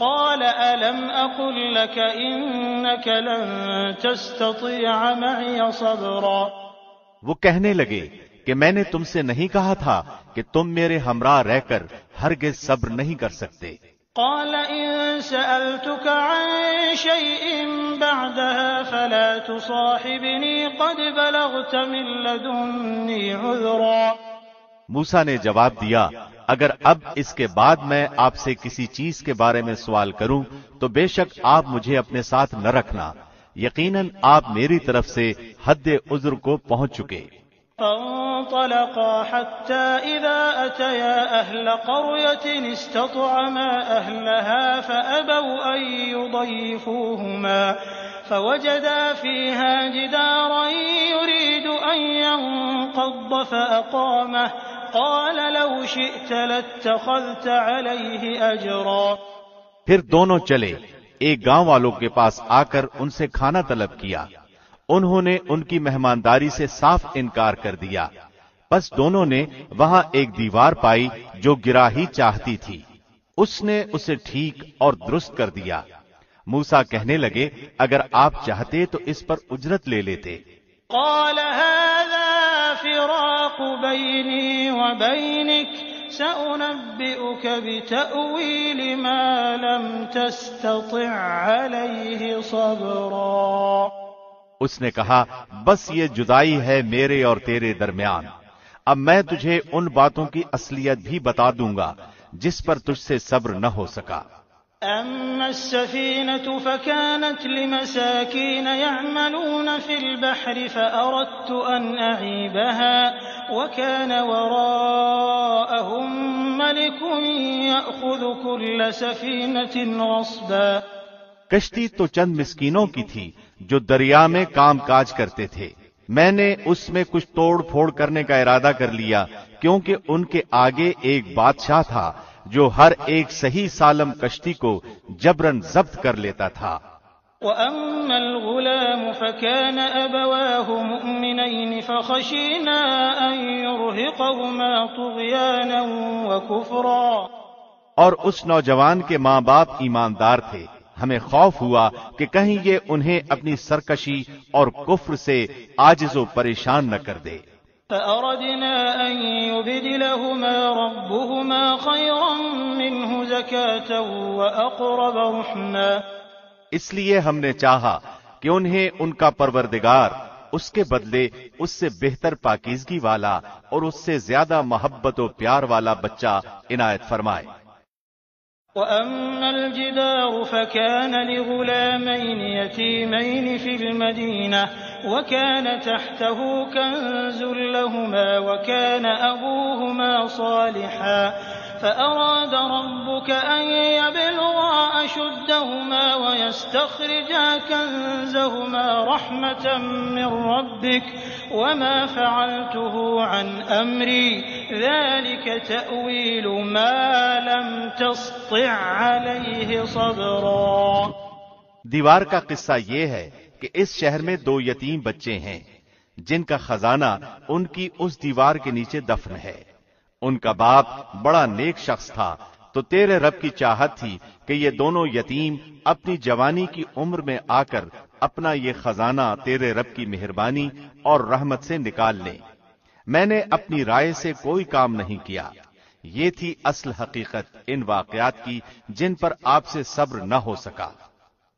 قال ألم أقل لك إنك لن تستطيع معي صبرا، وہ کہنے لگے کہ میں نے تم سے نہیں کہا تھا کہ تم میرے ہمراہ رہ کر ہرگز صبر نہیں کر سکتے۔ قال إن سألتك عن شيء بعدها فلا تصاحبني قد بلغت من لدني عذرا۔ موسیٰ نے جواب دیا اگر اب اس کے بعد میں آپ سے کسی چیز کے بارے میں سوال کروں تو بے شک آپ مجھے اپنے ساتھ نہ رکھنا، یقیناً آپ میری طرف سے حد عذر کو پہنچ چکے۔ فانطلقا حتى إذا أتيا أهل قرية استطعما أهلها فأبوا أن يضيفوهما فوجدا فيها جدارا يريد أن ينقض فأقامه قال لو شئت لاتخذت عليه أجرا۔ پھر دونوں چلے، ایک گاؤں والوں کے پاس آ کر ان سے کھانا طلب کیا، انہوں نے ان کی مہمانداری سے صاف انکار کر دیا، پس دونوں نے وہاں ایک دیوار پائی جو گرا ہی چاہتی تھی، اس نے اسے ٹھیک اور درست کر دیا۔ موسیٰ کہنے لگے اگر آپ چاہتے تو اس پر اجرت لے لیتے۔ قال هذا فراق بيني وبينك سأنبئك بتأويل ما لم تستطع عليه صبرا۔ اس نے کہا بس یہ جدائی ہے میرے اور تیرے درمیان، اب میں تجھے ان باتوں کی اصلیت بھی بتا دوں گا جس پر تجھ سے صبر نہ ہو سکا۔ أما السفينة فكانت لمساكين يعملون في البحر فأردت أن أعيبها وكان وراءهم ملك يأخذ كل سفينة غصبا۔ کشتی تو چند مسکینوں کی تھی جو دریا میں کام کاج کرتے تھے، میں نے اس میں کچھ توڑ پھوڑ کرنے کا ارادہ کر لیا کیونکہ ان کے آگے ایک بادشاہ تھا جو ہر ایک صحیح سالم کشتی کو جبراً ضبط کر لیتا تھا۔ وَأَمَّا الْغُلَامُ فَكَانَ أَبَوَاهُ مُؤْمِنَيْنِ فَخَشِينَا أَن يُرْهِقَهُمَا طُغْيَانًا وَكُفْرًا۔ اور اس نوجوان کے ماں باپ ایماندار تھے، ہمیں خوف ہوا کہ کہیں یہ انہیں اپنی سرکشی اور کفر سے عاجز و پریشان نہ کر دے۔ فأردنا أن يبدلهما ربهما خيرا منه زكاة وأقرب رحما۔ اس لیے ہم نے چاہا کہ انہیں ان کا پروردگار اس کے بدلے اس سے بہتر پاکیزگی والا اور اس سے زیادہ محبت و پیار والا بچہ عنایت فرمائے۔ وَأَمَّا الْجِدَارُ فَكَانَ لِغُلَامَيْنِ يَتِيمَيْنِ فِي الْمَدِينَةِ وَكَانَ تَحْتَهُ كَنزٌ لَّهُمَا وَكَانَ أَبُوهُمَا صَالِحًا فَأَرَادَ رَبُّكَ أَن يَبْلُغَا أَشُدَّهُمَا وَيَسْتَخْرِجَا كَنزَهُمَا رَحْمَةً مِّن رَّبِّكَ وَمَا فَعَلْتُهُ عَنْ أَمْرِي ذَلِكَ تَأْوِيلُ مَا لَمْ تَسْطِع عَلَيْهِ صَبْرًا۔ دیوار کا قصہ یہ ہے کہ اس شہر میں دو یتیم بچے ہیں جن کا خزانہ ان کی اس دیوار کے نیچے دفن ہے۔ ان کا باپ بڑا نیک شخص تھا، تو تیرے رب کی چاہت تھی کہ یہ دونوں یتیم اپنی جوانی کی عمر میں آ کر اپنا یہ خزانہ تیرے رب کی مہربانی اور رحمت سے نکال لیں۔ میں نے اپنی رائے سے کوئی کام نہیں کیا۔ یہ تھی اصل حقیقت ان واقعات کی جن پر آپ سے صبر نہ ہو سکا۔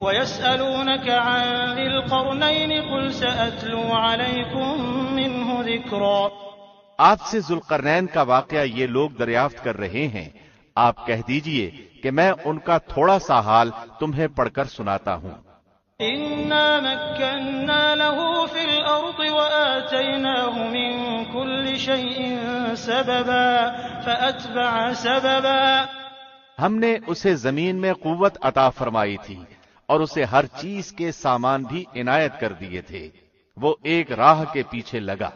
وَيَسْأَلُونَكَ عَن ذِي الْقَرْنَيْنِ قُلْ سَأَتْلُو عَلَيْكُم مِّنْهُ ذِكْرًا۔ آپ سے ذوالقرنین کا واقعہ یہ لوگ دریافت کر رہے ہیں، آپ کہہ دیجئے کہ میں ان کا تھوڑا سا حال تمہیں پڑھ کر سناتا ہوں۔ إِنَّا مَكَّنَّا لَهُ فِي الْأَرْضِ وَآتَيْنَاهُ مِن كُلِّ شَيْءٍ سَبَبًا فَأَتْبَعَ سَبَبًا۔ ہم نے اسے زمین میں قوت عطا فرمائی تھی اور اسے ہر چیز کے سامان بھی عنایت کر دیے تھے، وہ ایک راہ کے پیچھے لگا۔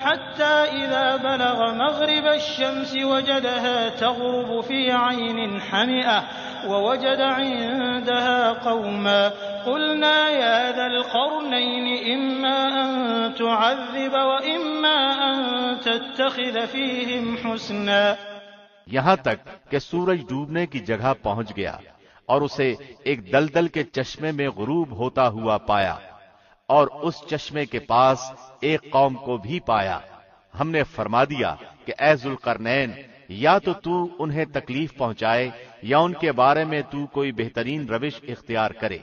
حتى إذا بلغ مغرب الشمس وجدها تغرب في عين حمئة ووجد عندها قوما قلنا يا ذا القرنين إما أن تعذب وإما أن تتخذ فيهم حسنا۔ یہاں تک کہ سورج ڈوبنے کی جگہ پہنچ گیا، اور اسے ایک دلدل کے چشمے میں غروب ہوتا ہوا پایا، اور اس چشمے کے پاس ایک قوم کو بھی پایا۔ ہم نے فرما دیا کہ اے ذوالقرنین، یا تو انہیں تکلیف پہنچائے یا ان کے بارے میں تو کوئی بہترین روش اختیار کرے۔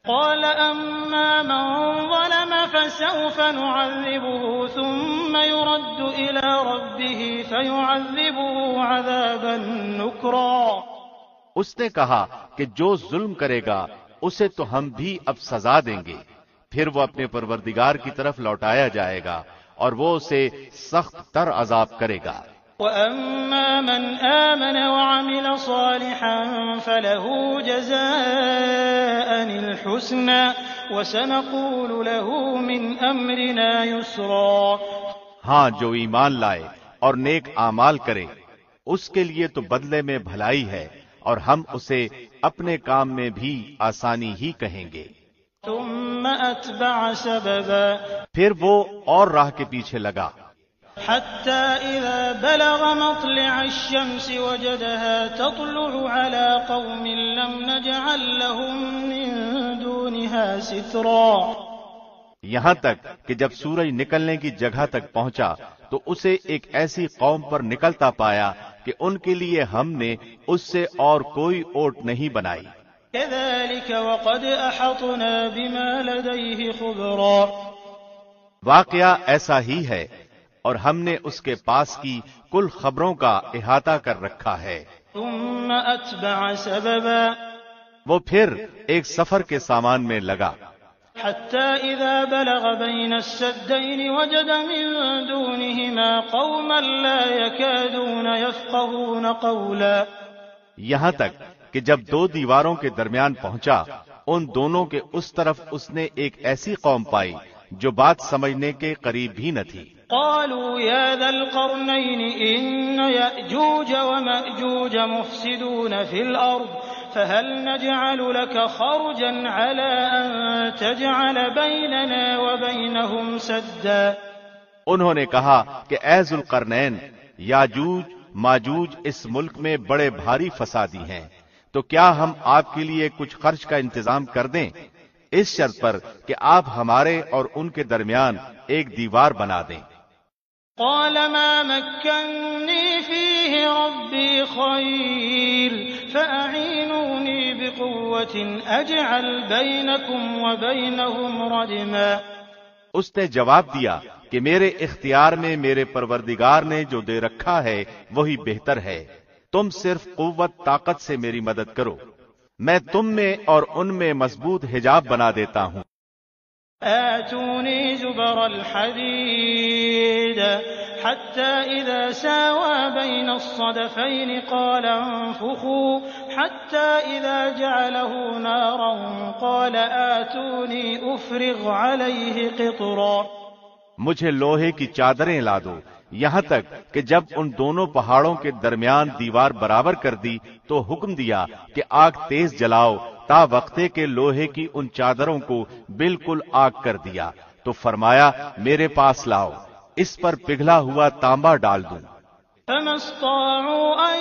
قال أما من ظلم فسوف نعذبه ثم يرد إلى ربه فيعذبه عذابا نكرا۔ اس نے کہا کہ جو ظلم کرے گا اسے تو ہم بھی اب سزا دیں گے، پھر وہ اپنے پروردگار کی طرف لوٹایا جائے گا اور وہ اسے سخت تر عذاب کرے گا۔ وَأَمَّا مَنْ آمَنَ وَعَمِلَ صَالِحًا فَلَهُ جَزَاءً الْحُسْنَى وَسَنَقُولُ لَهُ مِنْ أَمْرِنَا يُسْرًا۔ ہاں، جو ایمان لائے اور نیک اعمال کرے اس کے لیے تو بدلے میں بھلائی ہے، اور ہم اسے اپنے کام میں بھی آسانی ہی کہیں گے۔ ثُمَّ أَتْبَعَ سَبَبًا، پھر وہ اور راہ کے پیچھے لگا، حتى إذا بلغ مطلع الشمس وجدها تطلع على قوم لم نجعل لهم من دونها سترا۔ یہاں تک کہ جب سورج نکلنے کی جگہ تک پہنچا تو اسے ایک ایسی قوم پر نکلتا پایا کہ ان کے لیے ہم نے اس سے اور کوئی اوٹ نہیں بنائی۔ كذلك وقد أحطنا بما لديه خبرا۔ واقعہ ایسا ہی ہے، اور ہم نے اس کے پاس کی کل خبروں کا احاطہ کر رکھا ہے۔ ثم أتبع سببا، وہ پھر ایک سفر کے سامان میں لگا، حتى إذا بلغ بين السدين وجد من دونهما قوما لا يكادون يفقهون قولا۔ یہاں تک کہ جب دو دیواروں کے درمیان پہنچا، ان دونوں کے اس طرف اس نے ایک ایسی قوم پائی جو بات سمجھنے کے قریب بھی نہ تھی۔ قالوا يا ذا القرنين إن يأجوج ومأجوج مفسدون في الأرض فهل نجعل لك خرجا على أن تجعل بيننا وبينهم سدا۔ انہوں نے کہا کہ اے ذوالقرنین، یاجوج ماجوج اس ملک میں بڑے بھاری فسادی ہیں، تو کیا ہم آپ کے لیے کچھ خرچ کا انتظام کر دیں، اس شرط پر کہ آپ ہمارے اور ان کے درمیان ایک دیوار بنا دیں۔ قال ما مكنني فيه ربي خير فأعينوني بقوة أجعل بينكم وبينهم ردما۔ اس نے جواب دیا کہ میرے اختیار میں میرے پروردگار نے جو دے رکھا ہے وہی بہتر ہے، تم صرف قوت طاقت سے میری مدد کرو، میں تم میں اور ان میں مضبوط حجاب بنا دیتا ہوں۔ آتوني زبر الحديد حتى إذا ساوى بين الصدفين قال انفخوا حتى إذا جعله نارا قال آتوني أفرغ عليه قطرا۔ مجھے لوہے کی چادریں لا دو، یہاں تک کہ جب ان دونوں پہاڑوں کے درمیان دیوار برابر کر دی تو حکم دیا کہ آگ تیز جلاؤ، تا وقتے کے لوہے کی ان چادروں کو بالکل آگ کر دیا، تو فرمایا میرے پاس لاؤ، اس پر پگھلا ہوا تانبا ڈال دوں۔ فما استطاعوا أن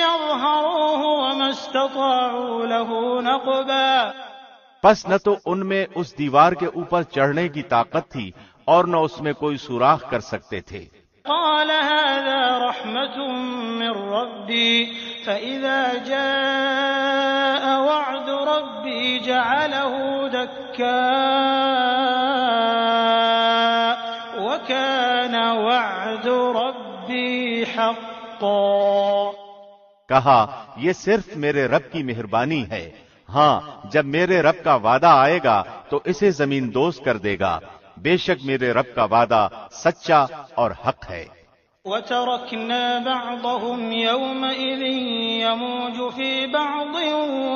يظهروه وما استطاعوا له نقبا۔ پس نہ تو ان میں اس دیوار کے اوپر چڑھنے کی طاقت تھی اور نہ اس میں کوئی سوراخ کر سکتے تھے۔ قال هذا رحمة من ربي فإذا جاء وعد ربي جعله دكاء وكان وعد ربي حقا۔ کہا یہ صرف میرے رب کی مہربانی ہے، ہاں جب میرے رب کا وعدہ آئے گا تو اسے زمین دوز کر دے گا، بے شک میرے رب کا وعدہ سچا اور حق ہے۔ وَتَرَكْنَا بَعْضَهُمْ يَوْمَئِذٍ يَمُوجُ فِي بَعْضٍ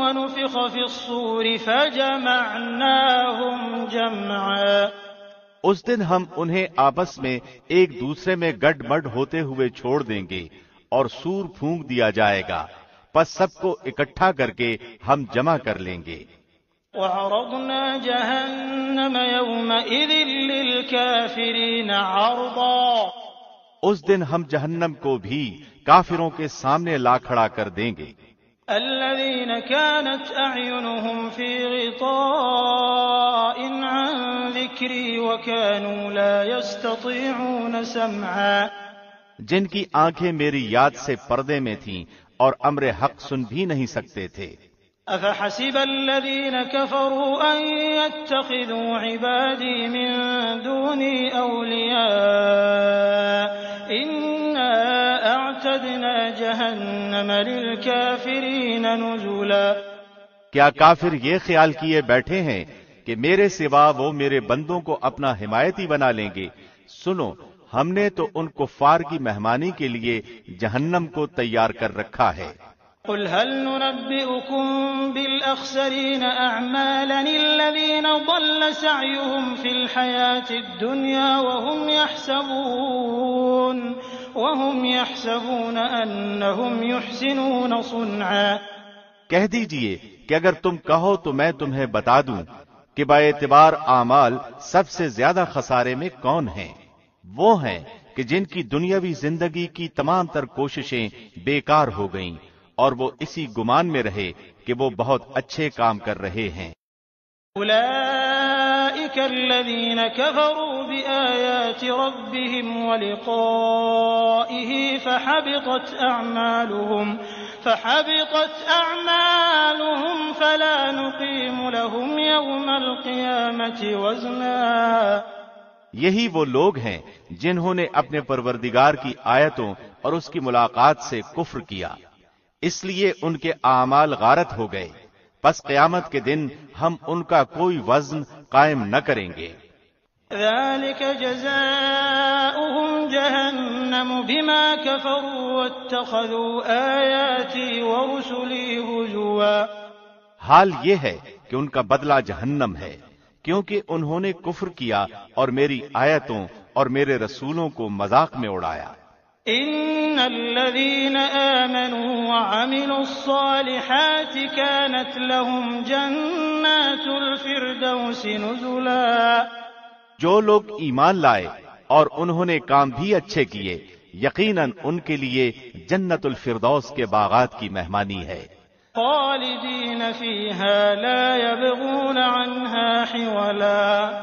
وَنُفِخَ فِي الصُّورِ فَجَمَعْنَاهُمْ جَمْعًا۔ اس دن ہم انہیں آپس میں ایک دوسرے میں گڈ مڈ ہوتے ہوئے چھوڑ دیں گے اور سور پھونک دیا جائے گا، پس سب کو اکٹھا کر کے ہم جمع کر لیں گے۔ وَعَرَضْنَا جَهَنَّمَ يَوْمَئِذٍ لِلْكَافِرِينَ عَرْضًا۔ اس دن ہم جہنم کو بھی کافروں کے سامنے لا کھڑا کر دیں گے۔ الذين كانت أعينهم في غطاء عن ذكري وكانوا لا يستطيعون سمعا، جن کی آنکھیں میری یاد سے پردے میں تھیں اور امر حق سن بھی نہیں سکتے تھے۔ أفحسب الذين كفروا أن يتخذوا عبادي من دوني أولياء إنا أعتدنا جهنم للكافرين نزلا۔ کیا کافر یہ خیال کیے بیٹھے ہیں کہ میرے سوا وہ میرے بندوں کو اپنا حمایتی بنا لیں گے؟ سنو، ہم نے تو ان کفار کی مہمانی کے لیے جہنم کو تیار کر رکھا ہے۔ قل هل ننبئكم بالأخسرين أعمالا الذين ضل سعيهم في الحياة الدنيا وهم يحسبون أنهم يحسنون صنعا۔ کہہ دیجئے کہ اگر تم کہو تو میں تمہیں بتا دوں کہ با اعتبار اعمال سب سے زیادہ خسارے میں کون ہیں۔ وہ ہیں کہ جن کی دنیاوی زندگی کی تمام تر کوششیں بیکار ہو گئیں اور وہ اسی گمان میں رہے کہ وہ بہت اچھے کام کر رہے ہیں۔ أولئك الذين كفروا بآيات ربهم ولقائه فحبطت أعمالهم فلا نقيم لهم يوم القيامة وزنا۔ یہی وہ لوگ ہیں جنہوں نے اپنے پروردگار کی آیتوں اور اس کی ملاقات سے کفر کیا، اس لیے ان کے اعمال غارت ہو گئے، پس قیامت کے دن ہم ان کا کوئی وزن قائم نہ کریں گے۔ ذلك جزاؤهم جهنم بما كفروا واتخذوا آياتي ورسلي هزوا۔ حال یہ ہے کہ ان کا بدلہ جہنم ہے، کیونکہ انہوں نے کفر کیا اور میری آیتوں اور میرے رسولوں کو مذاق میں اڑایا۔ ان الذين آمنوا وعملوا الصالحات كانت لهم جنات الفردوس نزلا۔ جو لوگ ایمان لائے اور انہوں نے کام بھی اچھے کیے، یقیناً ان کے لیے جنت الفردوس کے باغات کی مہمانی ہے۔ خالدین فیہا لا یبغون عنہا حولا۔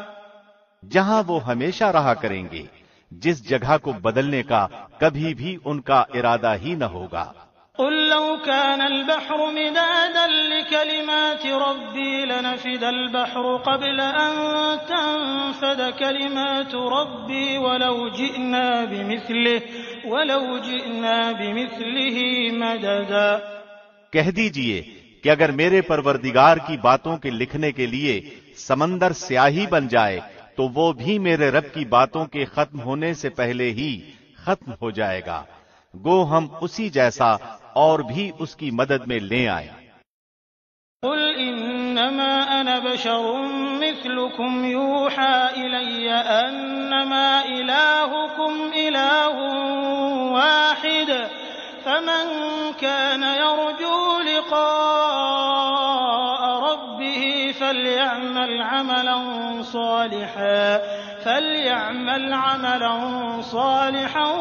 جہاں وہ ہمیشہ رہا کریں گے، جس جگہ کو بدلنے کا کبھی بھی ان کا ارادہ ہی نہ ہوگا۔ قل لو كان البحر مدادا لكلمات ربي لنفد البحر قبل أن تنفد كلمات ربي ولو جئنا بمثله مددا۔ کہہ دیجئے کہ اگر میرے پروردگار کی باتوں کے لکھنے کے لیے سمندر سیاہی بن جائے تو وہ بھی میرے رب کی باتوں کے ختم ہونے سے پہلے ہی ختم ہو جائے گا، گو ہم اسی جیسا اور بھی اس کی مدد میں لے آئیں۔ قل انما انا بشر مثلكم يوحى الي انما الهكم اله واحد فمن كان يرجو لقاء ربه فليعمل عملا صالحا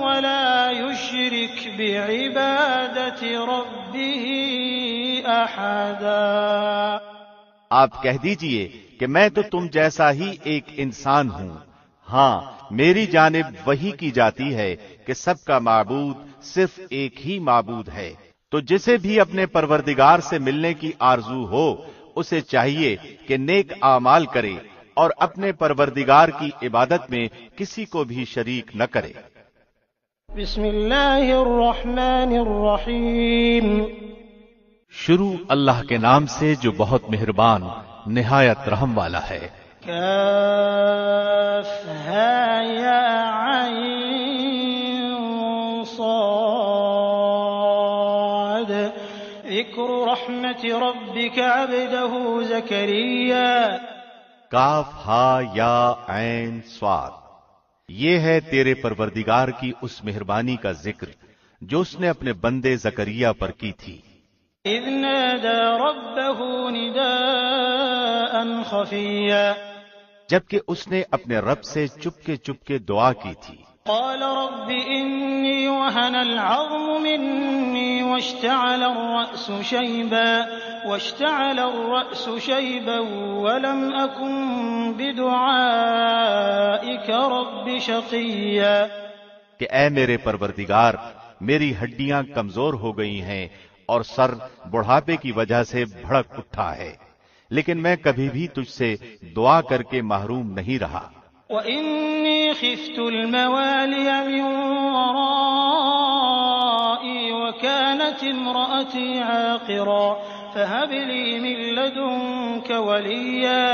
ولا يشرك بعبادة ربه أحدا۔ آپ کہہ دیجئے کہ میں تو تم جیسا ہی ایک انسان ہوں، ہاں میری جانب وحی کی جاتی ہے کہ سب کا معبود صرف ایک ہی معبود ہے، تو جسے بھی اپنے پروردگار سے ملنے کی آرزو ہو اسے چاہیے کہ نیک اعمال کرے اور اپنے پروردگار کی عبادت میں کسی کو بھی شریک نہ کرے۔ بسم اللہ الرحمن الرحیم۔ شروع اللہ کے نام سے جو بہت مہربان نہایت رحم والا ہے۔ کافہا یا عین صاد ذکر رحمت ربک عبدہ زکریا۔ کاف ہا یا عین صاد، یہ ہے تیرے پروردگار کی اس مہربانی کا ذکر جو اس نے اپنے بندے زکریا پر کی تھی۔ اذ نادى ربه نداء خفيا، جبکہ اس نے اپنے رب سے چپکے دعا کی تھی۔ قال رب إني وهن العظم مني واشتعل الرأس شيبا ولم أكن بدعائك رب شقيا کہ اے میرے پروردگار میری ہڈیاں کمزور ہو گئی ہیں اور سر بڑھاپے کی وجہ سے بھڑک اٹھا ہے، لیکن میں کبھی بھی تجھ سے دعا کر کے محروم نہیں رہا۔ وَإِنِّي خِفْتُ الْمَوَالِيَ مِنْ وَرَائِي وَكَانَتِ امْرَأَتِي عَاقِرًا فَهَبْ لِي مِن لَّدُنكَ وَلِيًّا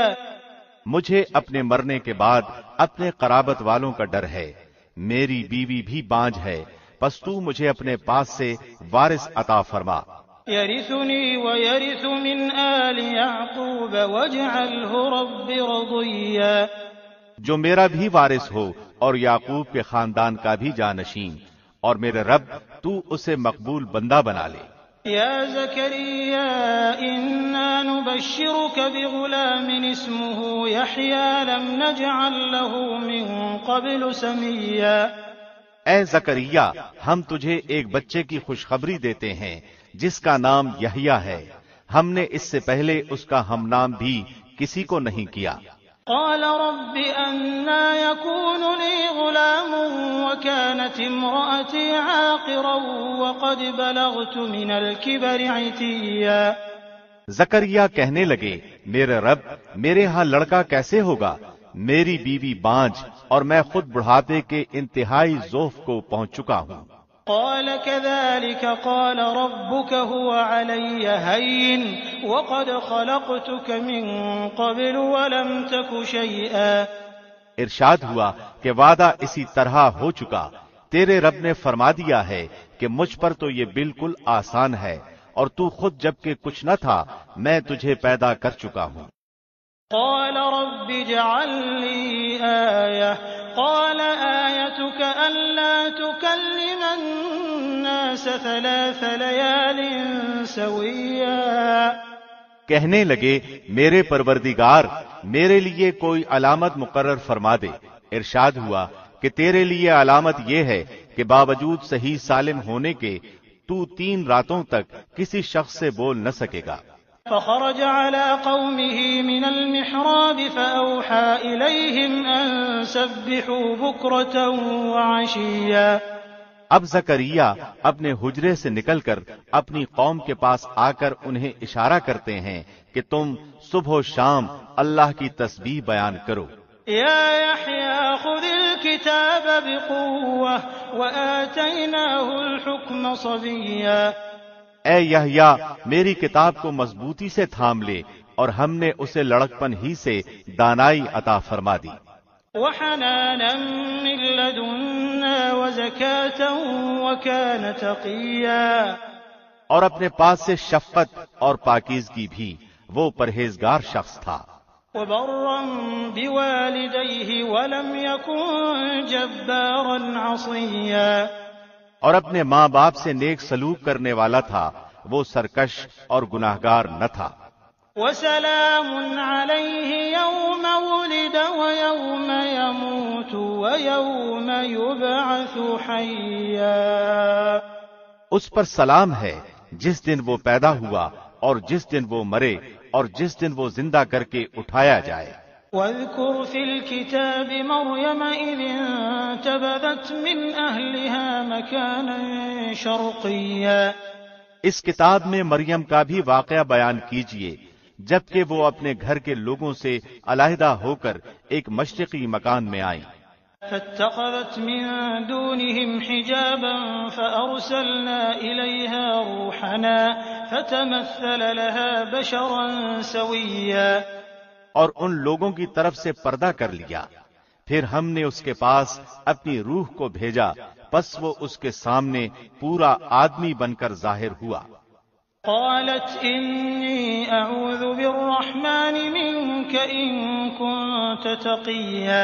مجھے اپنے مرنے کے بعد اپنے قرابت والوں کا ڈر ہے، میری بیوی بھی بانجھ ہے، پس تو مجھے اپنے پاس سے وارث عطا فرما۔ يَرِثُنِي وَيَرِثُ مِنْ آلِ يَعْقُوبَ وَاجْعَلْهُ رَبِّ رَضِيًّا جو میرا بھی وارث ہو اور یعقوب کے خاندان کا بھی جانشین، اور میرے رب تو اسے مقبول بندہ بنا لے۔ يا زكريا إنا نبشرك بغلام اسمه يحيى لم نجعل له من قبل سميا اے زکریا ہم تجھے ایک بچے کی خوشخبری دیتے ہیں جس کا نام یحییٰ ہے، ہم نے اس سے پہلے اس کا ہم نام بھی کسی کو نہیں کیا۔ قال رب أنا يكون لي غلام وكانت امرأتي عاقرا وقد بلغت من الكبر عتيا زکریا کہنے لگے میرے رب میرے ہاں لڑکا کیسے ہوگا، میری بیوی بانجھ اور میں خود بڑھاپے کے انتہائی ذوف کو پہنچ چکا ہوں۔ قال كذلك قال ربك هو علي هين وقد خلقتك من قبل ولم تك شيئا ارشاد ہوا کہ وعدہ اسی طرح ہو چکا، تیرے رب نے فرما دیا ہے کہ مجھ پر تو یہ بالکل آسان ہے، اور تو خود جبکہ کچھ نہ تھا میں تجھے پیدا کر چکا ہوں۔ قال رب اجعل لي آية قال آيتك ألا تكلم الناس 3 ليال سويا کہنے لگے میرے پروردگار میرے لیے کوئی علامت مقرر فرما دے۔ ارشاد ہوا کہ تیرے لیے علامت یہ ہے کہ باوجود صحیح سالم ہونے کے تو 3 راتوں تک کسی شخص سے بول نہ سکے گا۔ فخرج على قومه من المحراب فأوحى إليهم أن سبحوا بكرة وعشيا اب زکریا اپنے حجرے سے نکل کر اپنی قوم کے پاس آ کر انہیں اشارہ کرتے ہیں کہ تم صبح و شام اللہ کی تسبیح بیان کرو۔ يا يحيى خذ الكتاب بقوة وآتيناه الحكم صبيا اے یحییٰ میری کتاب کو مضبوطی سے تھام لے، اور ہم نے اسے لڑکپن ہی سے دانائی عطا فرما دی۔ وحنانا من لدنا وزكاة وكان تقيا اور اپنے پاس سے شفقت اور پاکیزگی بھی، وہ پرہیزگار شخص تھا۔ وبرا بوالديه ولم يكن جبارا عصيا اور اپنے ماں باپ سے نیک سلوک کرنے والا تھا، وہ سرکش اور گناہگار نہ تھا۔ وسلام عليه يوم ولد ويوم يموت ويوم يبعث حيا اس پر سلام ہے جس دن وہ پیدا ہوا اور جس دن وہ مرے اور جس دن وہ زندہ کر کے اٹھایا جائے۔ واذكر في الكتاب مريم إذ انتبذت من أهلها مكانا شرقيا اس کتاب میں مریم کا بھی واقعہ بیان کیجئے جبکہ وہ اپنے گھر کے لوگوں سے علیحدہ ہو کر ایک مشرقی مکان میں آئیں۔ فاتخذت من دونهم حجابا فأرسلنا إليها روحنا فتمثل لها بشرا سويا اور ان لوگوں کی طرف سے پردہ کر لیا، پھر ہم نے اس کے پاس اپنی روح کو بھیجا، پس وہ اس کے سامنے پورا آدمی بن کر ظاہر ہوا۔ قالت إني أعوذ بالرحمن منك إن كنت تقيا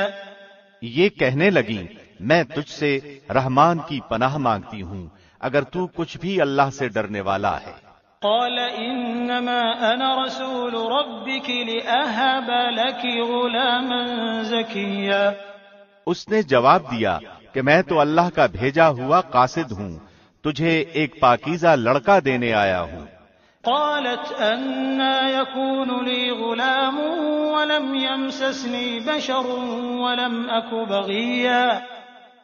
یہ کہنے لگیں میں تجھ سے رحمان کی پناہ مانگتی ہوں اگر تو کچھ بھی اللہ سے ڈرنے والا ہے۔ قال إنما أنا رسول ربك لأهب لك غلاما زكيا اس نے جواب دیا کہ میں تو اللہ کا بھیجا ہوا قاصد ہوں تجھے ایک پاکیزہ لڑکا دینے آیا ہوں۔ قالت أنى يكون لي غلام ولم يمسسني بشر ولم أك بغيا۔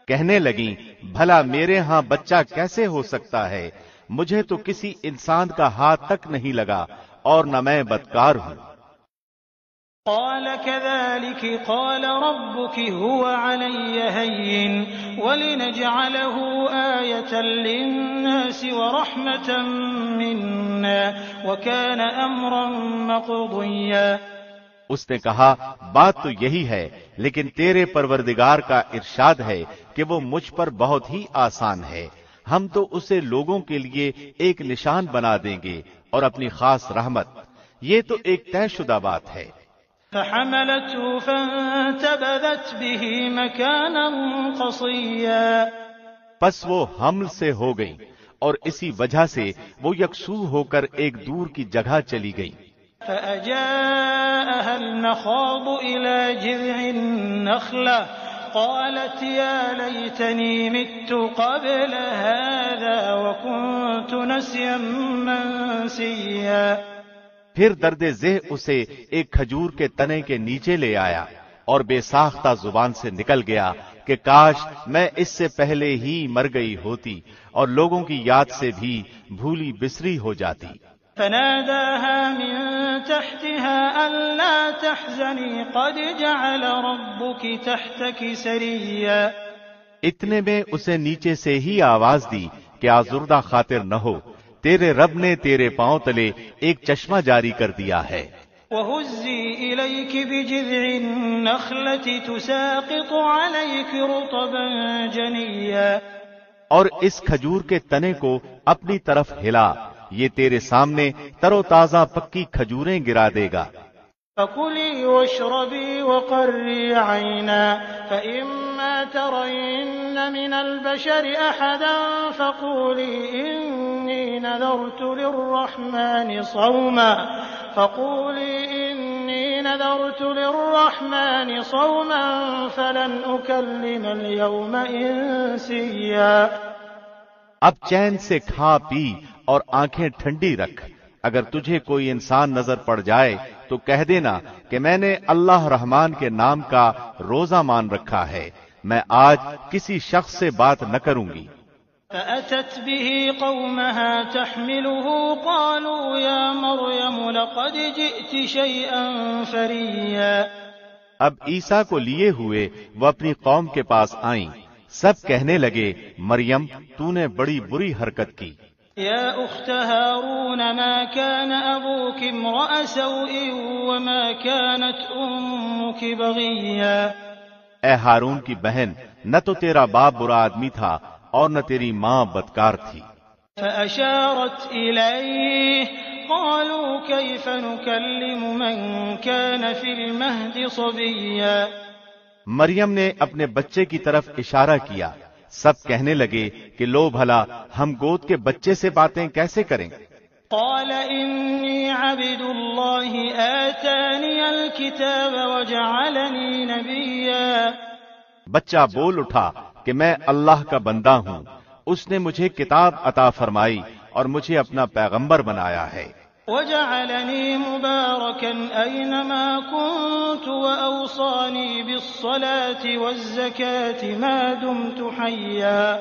کہنے لگیں بھلا میرے ہاں بچہ کیسے ہو سکتا ہے، مجھے تو کسی انسان کا ہاتھ تک نہیں لگا اور نہ میں بدکار ہوں۔ قال كذلك قال ربك هو علي هين ولنجعله آية للناس ورحمة منا وكان أمرا مقضيا۔ اس نے کہا بات تو یہی ہے، لیکن تیرے پروردگار کا ارشاد ہے کہ وہ مجھ پر بہت ہی آسان ہے، ہم تو اسے لوگوں کے لیے ایک نشان بنا دیں گے اور اپنی خاص رحمت، یہ تو ایک طے شدہ بات ہے۔ فحملته فانتبذت به مكانا قصيا۔ پس وہ حمل سے ہو گئی اور اسی وجہ سے وہ یکسو ہو کر ایک دور کی جگہ چلی گئی۔ فأجاءها المخاض إلى جذع النخلة قالت يا ليتني مت قبل هذا وكنت نسيا منسيا۔ پھر درد ذہ اسے ایک کھجور کے تنے کے نیچے لے آیا اور بے ساختہ زبان سے نکل گیا کہ کاش میں اس سے پہلے ہی مر گئی ہوتی اور لوگوں کی یاد سے بھی بھولی بسری ہو جاتی۔ فناداها من تحتها ألا تحزني قد جعل ربك تحتك سريا۔ اتنے میں اسے نیچے سے ہی آواز دی کہ آزردہ خاطر نہ ہو، تیرے رب نے تیرے پاؤں تلے ایک چشمہ جاری کر دیا ہے۔ وَهُزِّي إِلَيْكِ بِجِذْعِ النَّخْلَةِ تُسَاقِطُ عَلَيْكِ رُطَبًا جَنِيًّا۔ اور اس کھجور کے تنے کو اپنی طرف ہلا، یہ تیرے سامنے تر و تازہ پکی کھجوریں گرا دے گا۔ فَكُلِي وَاشْرَبِي وَقَرِّي عَيْنًا فَإِمَّا تَرَيِنَّ مِنَ الْبَشَرِ أَحَدًا فَقُولِي إِنِّي نَذَرْتُ لِلرَّحْمَنِ صَوْمًا فَلَنْ أُكَلِّمَ الْيَوْمَ إِنسِيًّا۔ اب چین سے کھا پی اور آنکھیں ٹھنڈی رکھ، اگر تجھے کوئی انسان نظر پڑ جائے تو کہہ دینا کہ میں نے اللہ رحمان کے نام کا روزہ مان رکھا ہے، میں آج کسی شخص سے بات نہ کروں گی۔ فأتت به قومها تحمله قالوا يا مريم لقد جئت شيئا فريا۔ اب عیسیٰ کو لیے ہوئے وہ اپنی قوم کے پاس آئیں، سب کہنے لگے مریم تو نے بڑی بری حرکت کی۔ يا أخت هارون ما كان أبوك امرأ سوء وما كانت أمك بغيا۔ اے ہارون کی بہن، نہ تو تیرا باپ برا آدمی تھا اور نہ تیری ماں بدکار تھی۔ فأشارت إليه قالوا كيف نكلم من كان في المهد صبيا۔ مریم نے اپنے بچے کی طرف اشارہ کیا، سب کہنے لگے کہ لو بھلا ہم گود کے بچے سے باتیں کیسے کریں۔ قال إني عبد الله آتاني الكتاب وجعلني نبيا۔ بچہ بول اٹھا کہ میں اللہ کا بندہ ہوں، اس نے مجھے کتاب عطا فرمائی اور مجھے اپنا پیغمبر بنایا ہے۔ وجعلني مباركا أينما كنت وأوصاني بالصلاة والزكاة ما دمت حيا۔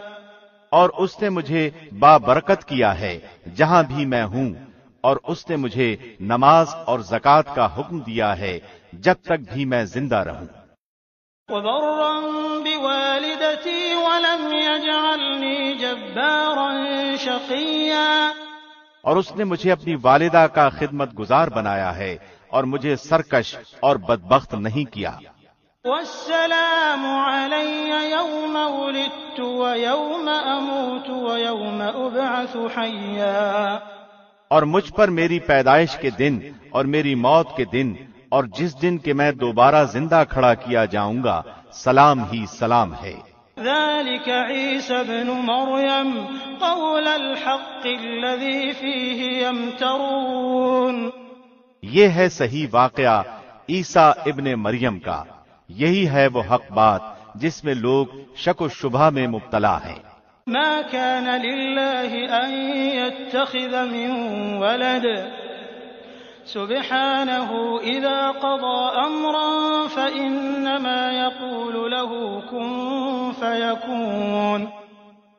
اور اس نے مجھے بابرکت کیا ہے جہاں بھی میں ہوں، اور اس نے مجھے نماز اور زکوٰۃ کا حکم دیا ہے جب تک بھی میں زندہ رہوں۔ وبرا بوالدتي ولم يجعلني جبارا شقيا۔ اور اس نے مجھے اپنی والدہ کا خدمت گزار بنایا ہے اور مجھے سرکش اور بدبخت نہیں کیا۔ والسلام علي يوم ولدت ويوم أموت ويوم أبعث حيا۔ اور مجھ پر میری پیدائش کے دن اور میری موت کے دن اور جس دن کہ میں دوبارہ زندہ کھڑا کیا جاؤں گا سلام ہی سلام ہے۔ ذلك عيسى ابن مريم قول الحق الذي فيه يمترون۔ یہ ہے صحیح واقعہ عیسیٰ ابن مریم کا، یہی ہے وہ حق بات جس میں لوگ شک و شبہ میں مبتلا ہیں۔ ما كان لله أن يتخذ من ولد سبحانه إذا قضى أمرا فإنما يقول له كن فيكون۔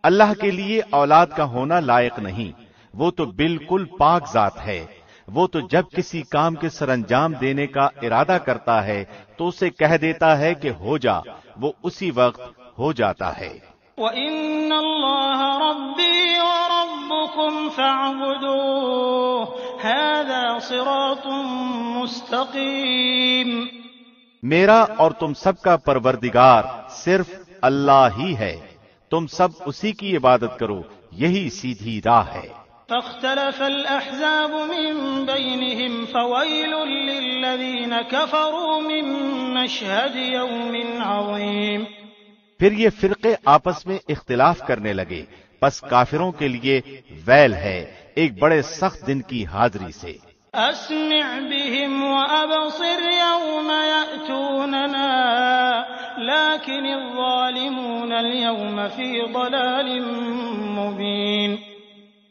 اللہ کے لیے اولاد کا ہونا لائق نہیں، وہ تو بالکل پاک ذات ہے۔ وہ تو جب کسی کام کے سر انجام دینے کا ارادہ کرتا ہے تو اسے کہہ دیتا ہے کہ ہو جا، وہ اسی وقت ہو جاتا ہے۔ وَإِنَّ اللَّهَ رَبِّي وَرَبُّكُمْ فَاعْبُدُوهُ هَذَا صِرَاطٌ مُسْتَقِيمٌ۔ میرا اور تم سب کا پروردگار صرف اللہ ہی ہے، تم سب اسی کی عبادت کرو، یہی سیدھی راہ ہے۔ فاختلف الأحزاب من بينهم فويل للذين كفروا من مشهد يوم عظيم۔ پھر یہ فرقے آپس میں اختلاف کرنے لگے، پس کافروں کے لیے ویل ہے ایک بڑے سخت دن کی حاضری سے۔ اسمع بهم وابصر يوم يأتوننا لكن الظالمون اليوم في ضلال مبين۔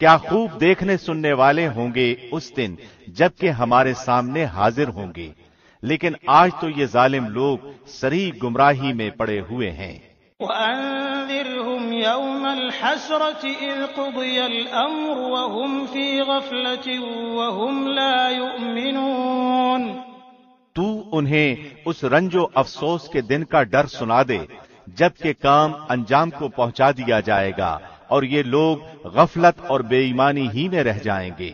کیا خوب دیکھنے سننے والے ہوں گے اس دن جبکہ ہمارے سامنے حاضر ہوں گے، لیکن آج تو یہ ظالم لوگ سری گمراہی میں پڑے ہوئے ہیں۔ وَأَنذِرْهُمْ يَوْمَ الْحَسْرَةِ إِذْ قُضِيَ الْأَمْرُ وَهُمْ فِي غَفْلَةٍ وَهُمْ لَا يُؤْمِنُونَ۔ تو انہیں اس رنج و افسوس کے دن کا ڈر سنا دے جبکہ کام انجام کو پہنچا دیا جائے گا اور یہ لوگ غفلت اور بے ایمانی ہی میں رہ جائیں گے۔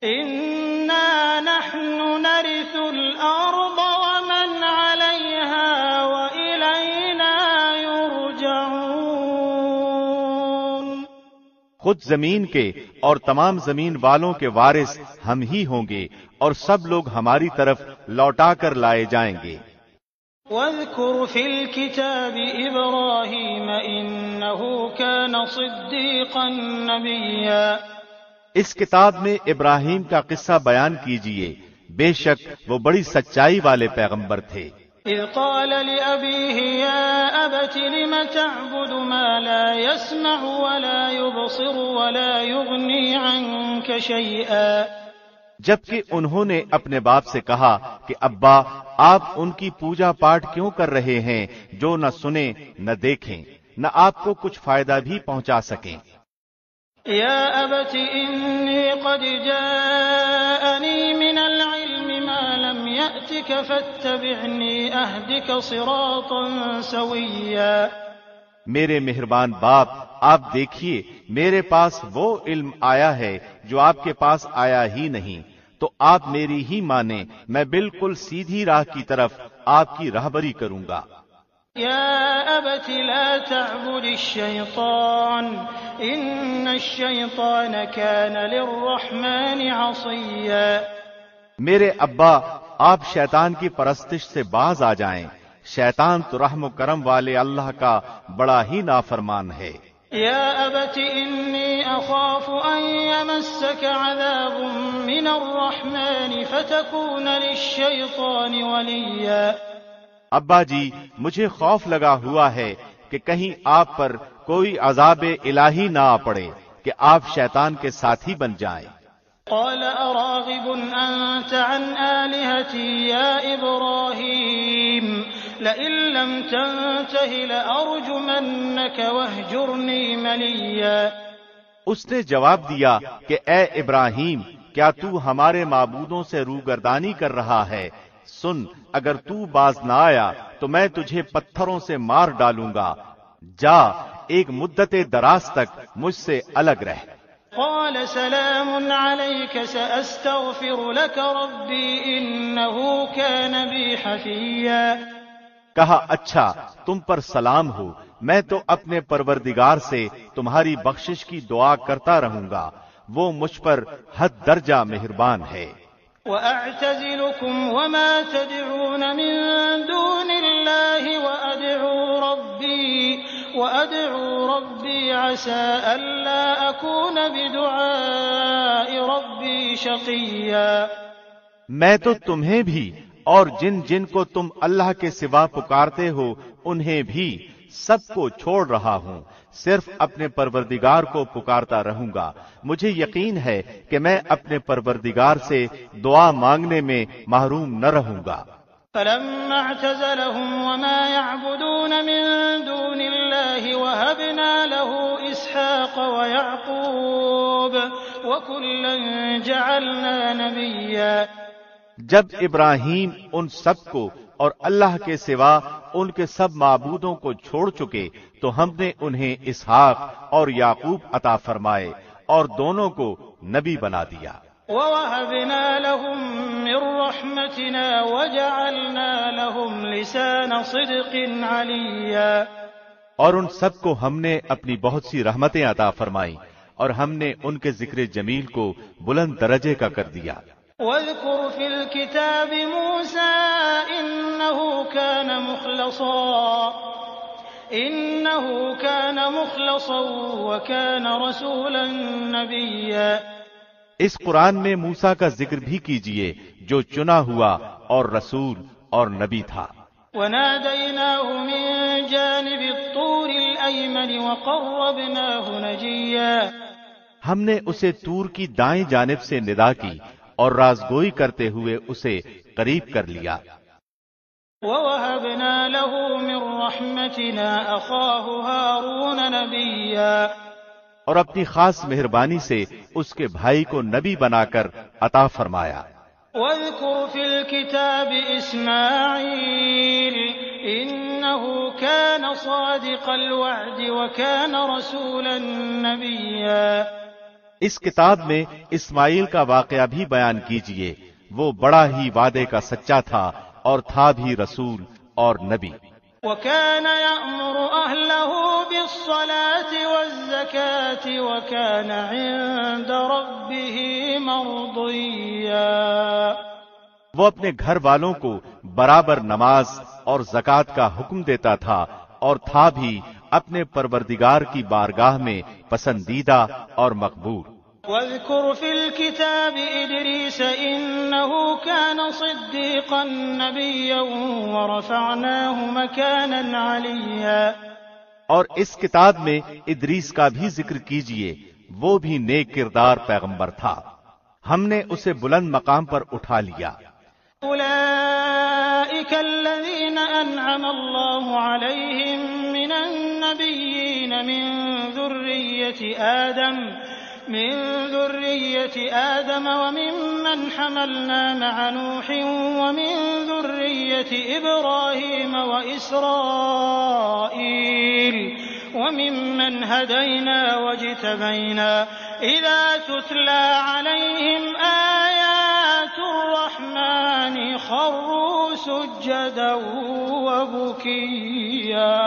إِنَّا نَحْنُ نَرِثُ الْأَرْضَ وَمَنْ عَلَيْهَا وَإِلَيْنَا يُرْجَعُونَ۔ خود زمین کے اور تمام زمین والوں کے وارث ہم ہی ہوں گے اور سب لوگ ہماری طرف لوٹا کر لائے جائیں گے۔ وَاذْكُرْ فِي الْكِتَابِ إِبْرَاهِيمَ إِنَّهُ كَانَ صِدِّيقًا نَبِيًّا۔ اس کتاب میں ابراہیم کا قصہ بیان کیجئے، بے شک وہ بڑی سچائی والے پیغمبر تھے۔ إِذْ قَالَ لِأَبِيهِ يَا أَبَتِ لِمَ تَعْبُدُ مَا لَا يَسْمَعُ وَلَا يُبْصِرُ وَلَا يُغْنِي عَنكَ شَيْئًا۔ جبکہ انہوں نے اپنے باپ سے کہا کہ ابا آپ ان کی پوجا پاٹ کیوں کر رہے ہیں جو نہ سنیں نہ دیکھیں نہ آپ کو کچھ فائدہ بھی پہنچا سکیں۔ یا ابت انی قد جاءنی من العلم ما لم یأتک فاتبعنی اہدک صراطا سویا۔ میرے مہربان باپ آپ دیکھیے میرے پاس وہ علم آیا ہے جو آپ کے پاس آیا ہی نہیں، تو آپ میری ہی مانیں، میں بالکل سیدھی راہ کی طرف آپ کی راہبری کروں گا۔ یا ابت لا تعبد الشیطان ان الشیطان کان للرحمن عصیا۔ میرے ابا آپ شیطان کی پرستش سے باز آ جائیں، شیطان تو رحم و کرم والے اللہ کا بڑا ہی نافرمان ہے۔ یا ابت انی اخاف ان یمسک عذاب من الرحمن فتکون للشیطان ولیا۔ ابا جی مجھے خوف لگا ہوا ہے کہ کہیں آپ پر کوئی عذاب الہی نہ آ پڑے کہ آپ شیطان کے ساتھی بن جائیں۔ قال اراغب انت عن آلهتي يا ابراهيم لئن لم تنته لارجمنك واهجرني مليا۔ اس نے جواب دیا کہ اے ابراہیم کیا تو ہمارے معبودوں سے روگردانی کر رہا ہے؟ سن اگر تو باز نہ آیا تو میں تجھے پتھروں سے مار ڈالوں گا، جا ایک مدت دراز تک مجھ سے الگ رہ۔ قال سلام عليك سأستغفر لك ربي إنه كان بي حفيا۔ کہا اچھا تم پر سلام ہو، میں تو اپنے پروردگار سے تمہاری بخشش کی دعا کرتا رہوں گا، وہ مجھ پر حد درجہ مہربان ہے۔ وَأَعْتَزِلُكُمْ وَمَا تَدْعُونَ مِن دُونِ اللَّهِ وَأَدْعُو رَبِّي عَسَىٰ أَلَّا أَكُونَ بِدُعَاءِ رَبِّي شَقِيًّا۔ میں تو تمہیں بھی اور جن جن کو تم اللہ کے سوا پکارتے ہو انہیں بھی سب کو چھوڑ رہا ہوں، صرف اپنے پروردگار کو پکارتا رہوں گا۔ مجھے یقین ہے کہ میں اپنے پروردگار سے دعا مانگنے میں محروم نہ رہوں گا۔ فلما اعتزلهم وما يعبدون من دون الله وهبنا له إسحاق ويعقوب وكلا جعلنا نبيا۔ جب ابراہیم ان سب کو اور اللہ کے سوا ان کے سب معبودوں کو چھوڑ چکے تو ہم نے انہیں اسحاق اور یعقوب عطا فرمائے اور دونوں کو نبی بنا دیا۔ وَوَهَبْنَا لَهُم مِّن رَّحْمَتِنَا وَجَعَلْنَا لَهُمْ لِسَانَ صِدْقٍ عَلِيًّا۔ اور ان سب کو ہم نے اپنی بہت سی رحمتیں عطا فرمائیں اور ہم نے ان کے ذکر جمیل کو بلند درجے کا کر دیا۔ وَاذْكُرْ فِي الْكِتَابِ مُوسَىٰ إِنَّهُ كَانَ مُخْلَصًا وَكَانَ رَسُولًا نَّبِيًّا۔ اس قرآن میں موسیٰ کا ذکر بھی کیجئے جو چنا ہوا اور رسول اور نبی تھا۔ وَنَادَيْنَاهُ مِن جَانِبِ الطُّورِ الْأَيْمَنِ وَقَرَّبْنَاهُ نَجِيًّا۔ ہم نے اسے طور کی دائیں جانب سے ندا کی اور رازگوئی کرتے ہوئے اسے قریب کر لیا۔ وَوَهَبْنَا لَهُ مِن رَّحْمَتِنَا أَخَاهُ هَارُونَ نَبِيًّا۔ اور اپنی خاص مہربانی سے اس کے بھائی کو نبی بنا کر عطا فرمایا۔ وَاذْكُرْ فِي الْكِتَابِ إِسْمَاعِيلَ إِنَّهُ كَانَ صَادِقَ الْوَعْدِ وَكَانَ رَسُولًا نَّبِيًّا۔ اس کتاب میں اسماعیل کا واقعہ بھی بیان کیجئے، وہ بڑا ہی وعدے کا سچا تھا اور تھا بھی رسول اور نبی۔ وَكَانَ يَأْمُرُ أَهْلَهُ بِالصَّلَاةِ وَالزَّكَاةِ وَكَانَ عِندَ رَبِّهِ مَرْضِيًّا۔ وہ اپنے گھر والوں کو برابر نماز اور زکوٰۃ کا حکم دیتا تھا اور تھا بھی اپنے پروردگار کی بارگاہ میں پسندیدہ اور مقبول۔ وَاذْكُرْ فِي الْكِتَابِ إِدْرِيسَ إِنَّهُ كَانَ صِدِّيقًا نَّبِيًّا وَرَفَعْنَاهُ مَكَانًا عَلِيًّا۔ اور اس کتاب میں ادریس کا بھی ذکر کیجئے، وہ بھی نیک کردار پیغمبر تھا، ہم نے اسے بلند مقام پر اٹھا لیا۔ أولئك الذين أنعم الله عليهم من النبيين من ذرية آدم وممن حملنا مع نوح ومن ذرية إبراهيم وإسرائيل وممن هدينا واجتبينا إذا تتلى عليهم آيات الرحمن خروا سجدا وبكيا۔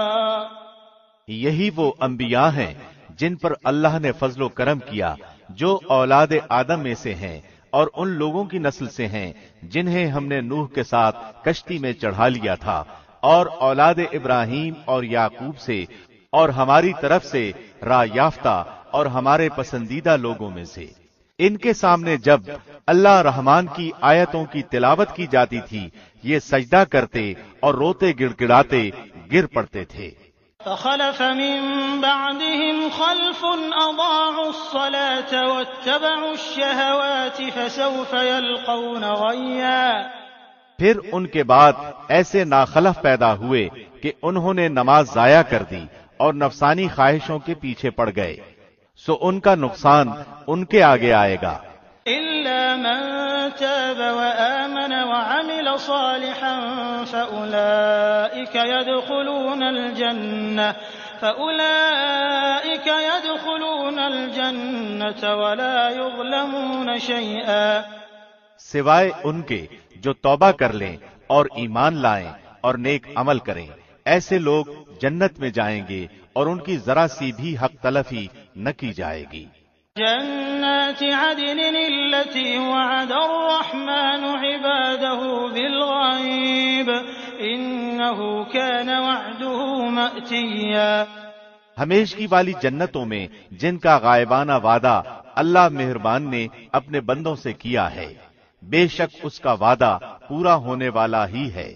یہی وہ انبیاء ہیں جن پر اللہ نے فضل و کرم کیا، جو اولاد آدم میں سے ہیں اور ان لوگوں کی نسل سے ہیں جنہیں ہم نے نوح کے ساتھ کشتی میں چڑھا لیا تھا، اور اولاد ابراہیم اور یعقوب سے، اور ہماری طرف سے راہ یافتہ اور ہمارے پسندیدہ لوگوں میں سے۔ ان کے سامنے جب اللہ رحمان کی آیتوں کی تلاوت کی جاتی تھی، یہ سجدہ کرتے اور روتے گڑ گڑاتے گر پڑتے تھے۔ فخلف من بعدهم خلف أضاعوا الصلاة واتبعوا الشهوات فسوف يلقون غيا۔ پھر ان کے بعد ایسے ناخلف پیدا ہوئے کہ انہوں نے نماز ضائع کر دی اور نفسانی خواہشوں کے پیچھے پڑ گئے، سو ان کا نقصان ان کے آگے آئے گا۔ إلا من تاب وآمن وعمل صالحا فأولئك يدخلون الجنة ولا يظلمون شيئا۔ سوائے ان کے جو توبہ کر لیں اور ایمان لائیں اور نیک عمل کریں، ایسے لوگ جنت میں جائیں گے اور ان کی ذرا سی بھی حق تلفی نہ کی جائے گی۔ جنات عدن التي وعد الرحمن عباده بالغيب إنه كان وعده مأتيا۔ ہمیشگی والی جنتوں میں جن کا غائبانہ وعدہ اللہ مہربان نے اپنے بندوں سے کیا ہے، بے شک اس کا وعدہ پورا ہونے والا ہی ہے۔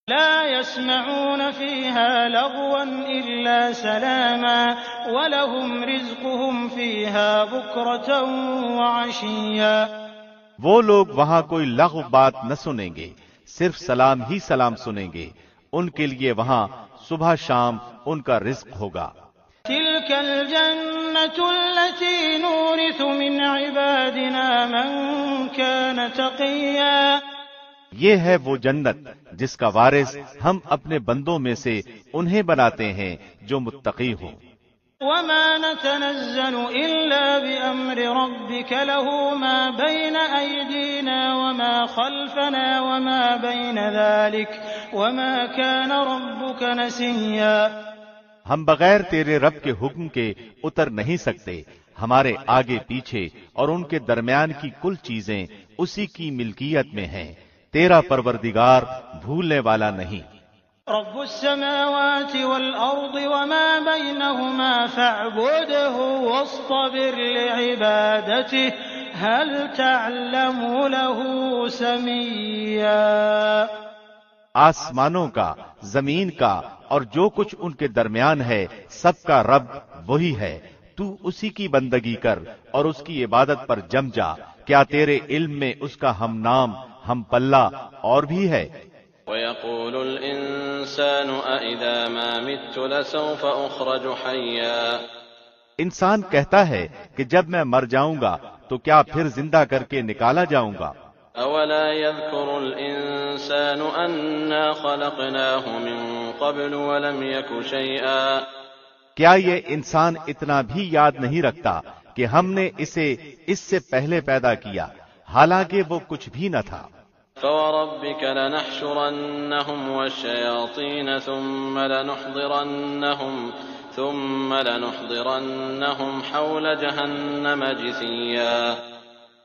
لا يسمعون فيها لغوا إلا سلاما ولهم رزقهم فيها بكرة وعشيا۔ وہ لوگ وہاں کوئی لغو بات نہ سنیں گے، صرف سلام ہی سلام سنیں گے، ان کے لیے وہاں صبح شام ان کا رزق ہوگا۔ تلك الجنة التي نورث من عبادنا من كان تقيا۔ یہ ہے وہ جنت جس کا وارث ہم اپنے بندوں میں سے انہیں بناتے ہیں جو متقی ہوں۔ وما نتنزل إلا بأمر ربك له ما بين أيدينا وما خلفنا وما بين ذلك وما كان ربك نسيا۔ ہم بغیر تیرے رب کے حکم کے اتر نہیں سکتے، ہمارے آگے پیچھے اور ان کے درمیان کی کل چیزیں اسی کی ملکیت میں ہیں، تیرا پروردگار بھولنے والا نہیں۔ رب السماوات والأرض وما بينهما فاعبده واصطبر لعبادته هل تعلم له سميا۔ آسمانوں کا، زمین کا اور جو کچھ ان کے درمیان ہے، سب کا رب وہی ہے، تو اسی کی بندگی کر اور اس کی عبادت پر جم جا، کیا تیرے علم میں اس کا ہم نام ہم پلہ اور بھی ہے؟ وَيَقُولُ الْإِنسَانُ أَإِذَا مَا مِتُّ لَسَوْفَ أُخْرَجُ حَيًّا۔ انسان کہتا ہے کہ جب میں مر جاؤں گا تو کیا پھر زندہ کر کے نکالا جاؤں گا؟ أَوَلَا يَذْكُرُ الْإِنسَانُ أَنَّا خَلَقْنَاهُ مِن قَبْلُ وَلَمْ يَكُ شَيْئًا۔ کیا یہ انسان اتنا بھی یاد نہیں رکھتا کہ ہم نے اسے اس سے پہلے پیدا کیا، حالانکہ وہ کچھ بھی نہ تھا۔ فَوَرَبِّكَ لَنَحْشُرَنَّهُمْ وَالشَّيَاطِينَ ثُمَّ لَنُحْضِرَنَّهُمْ حَوْلَ جَهَنَّمَ جِثِيًّا۔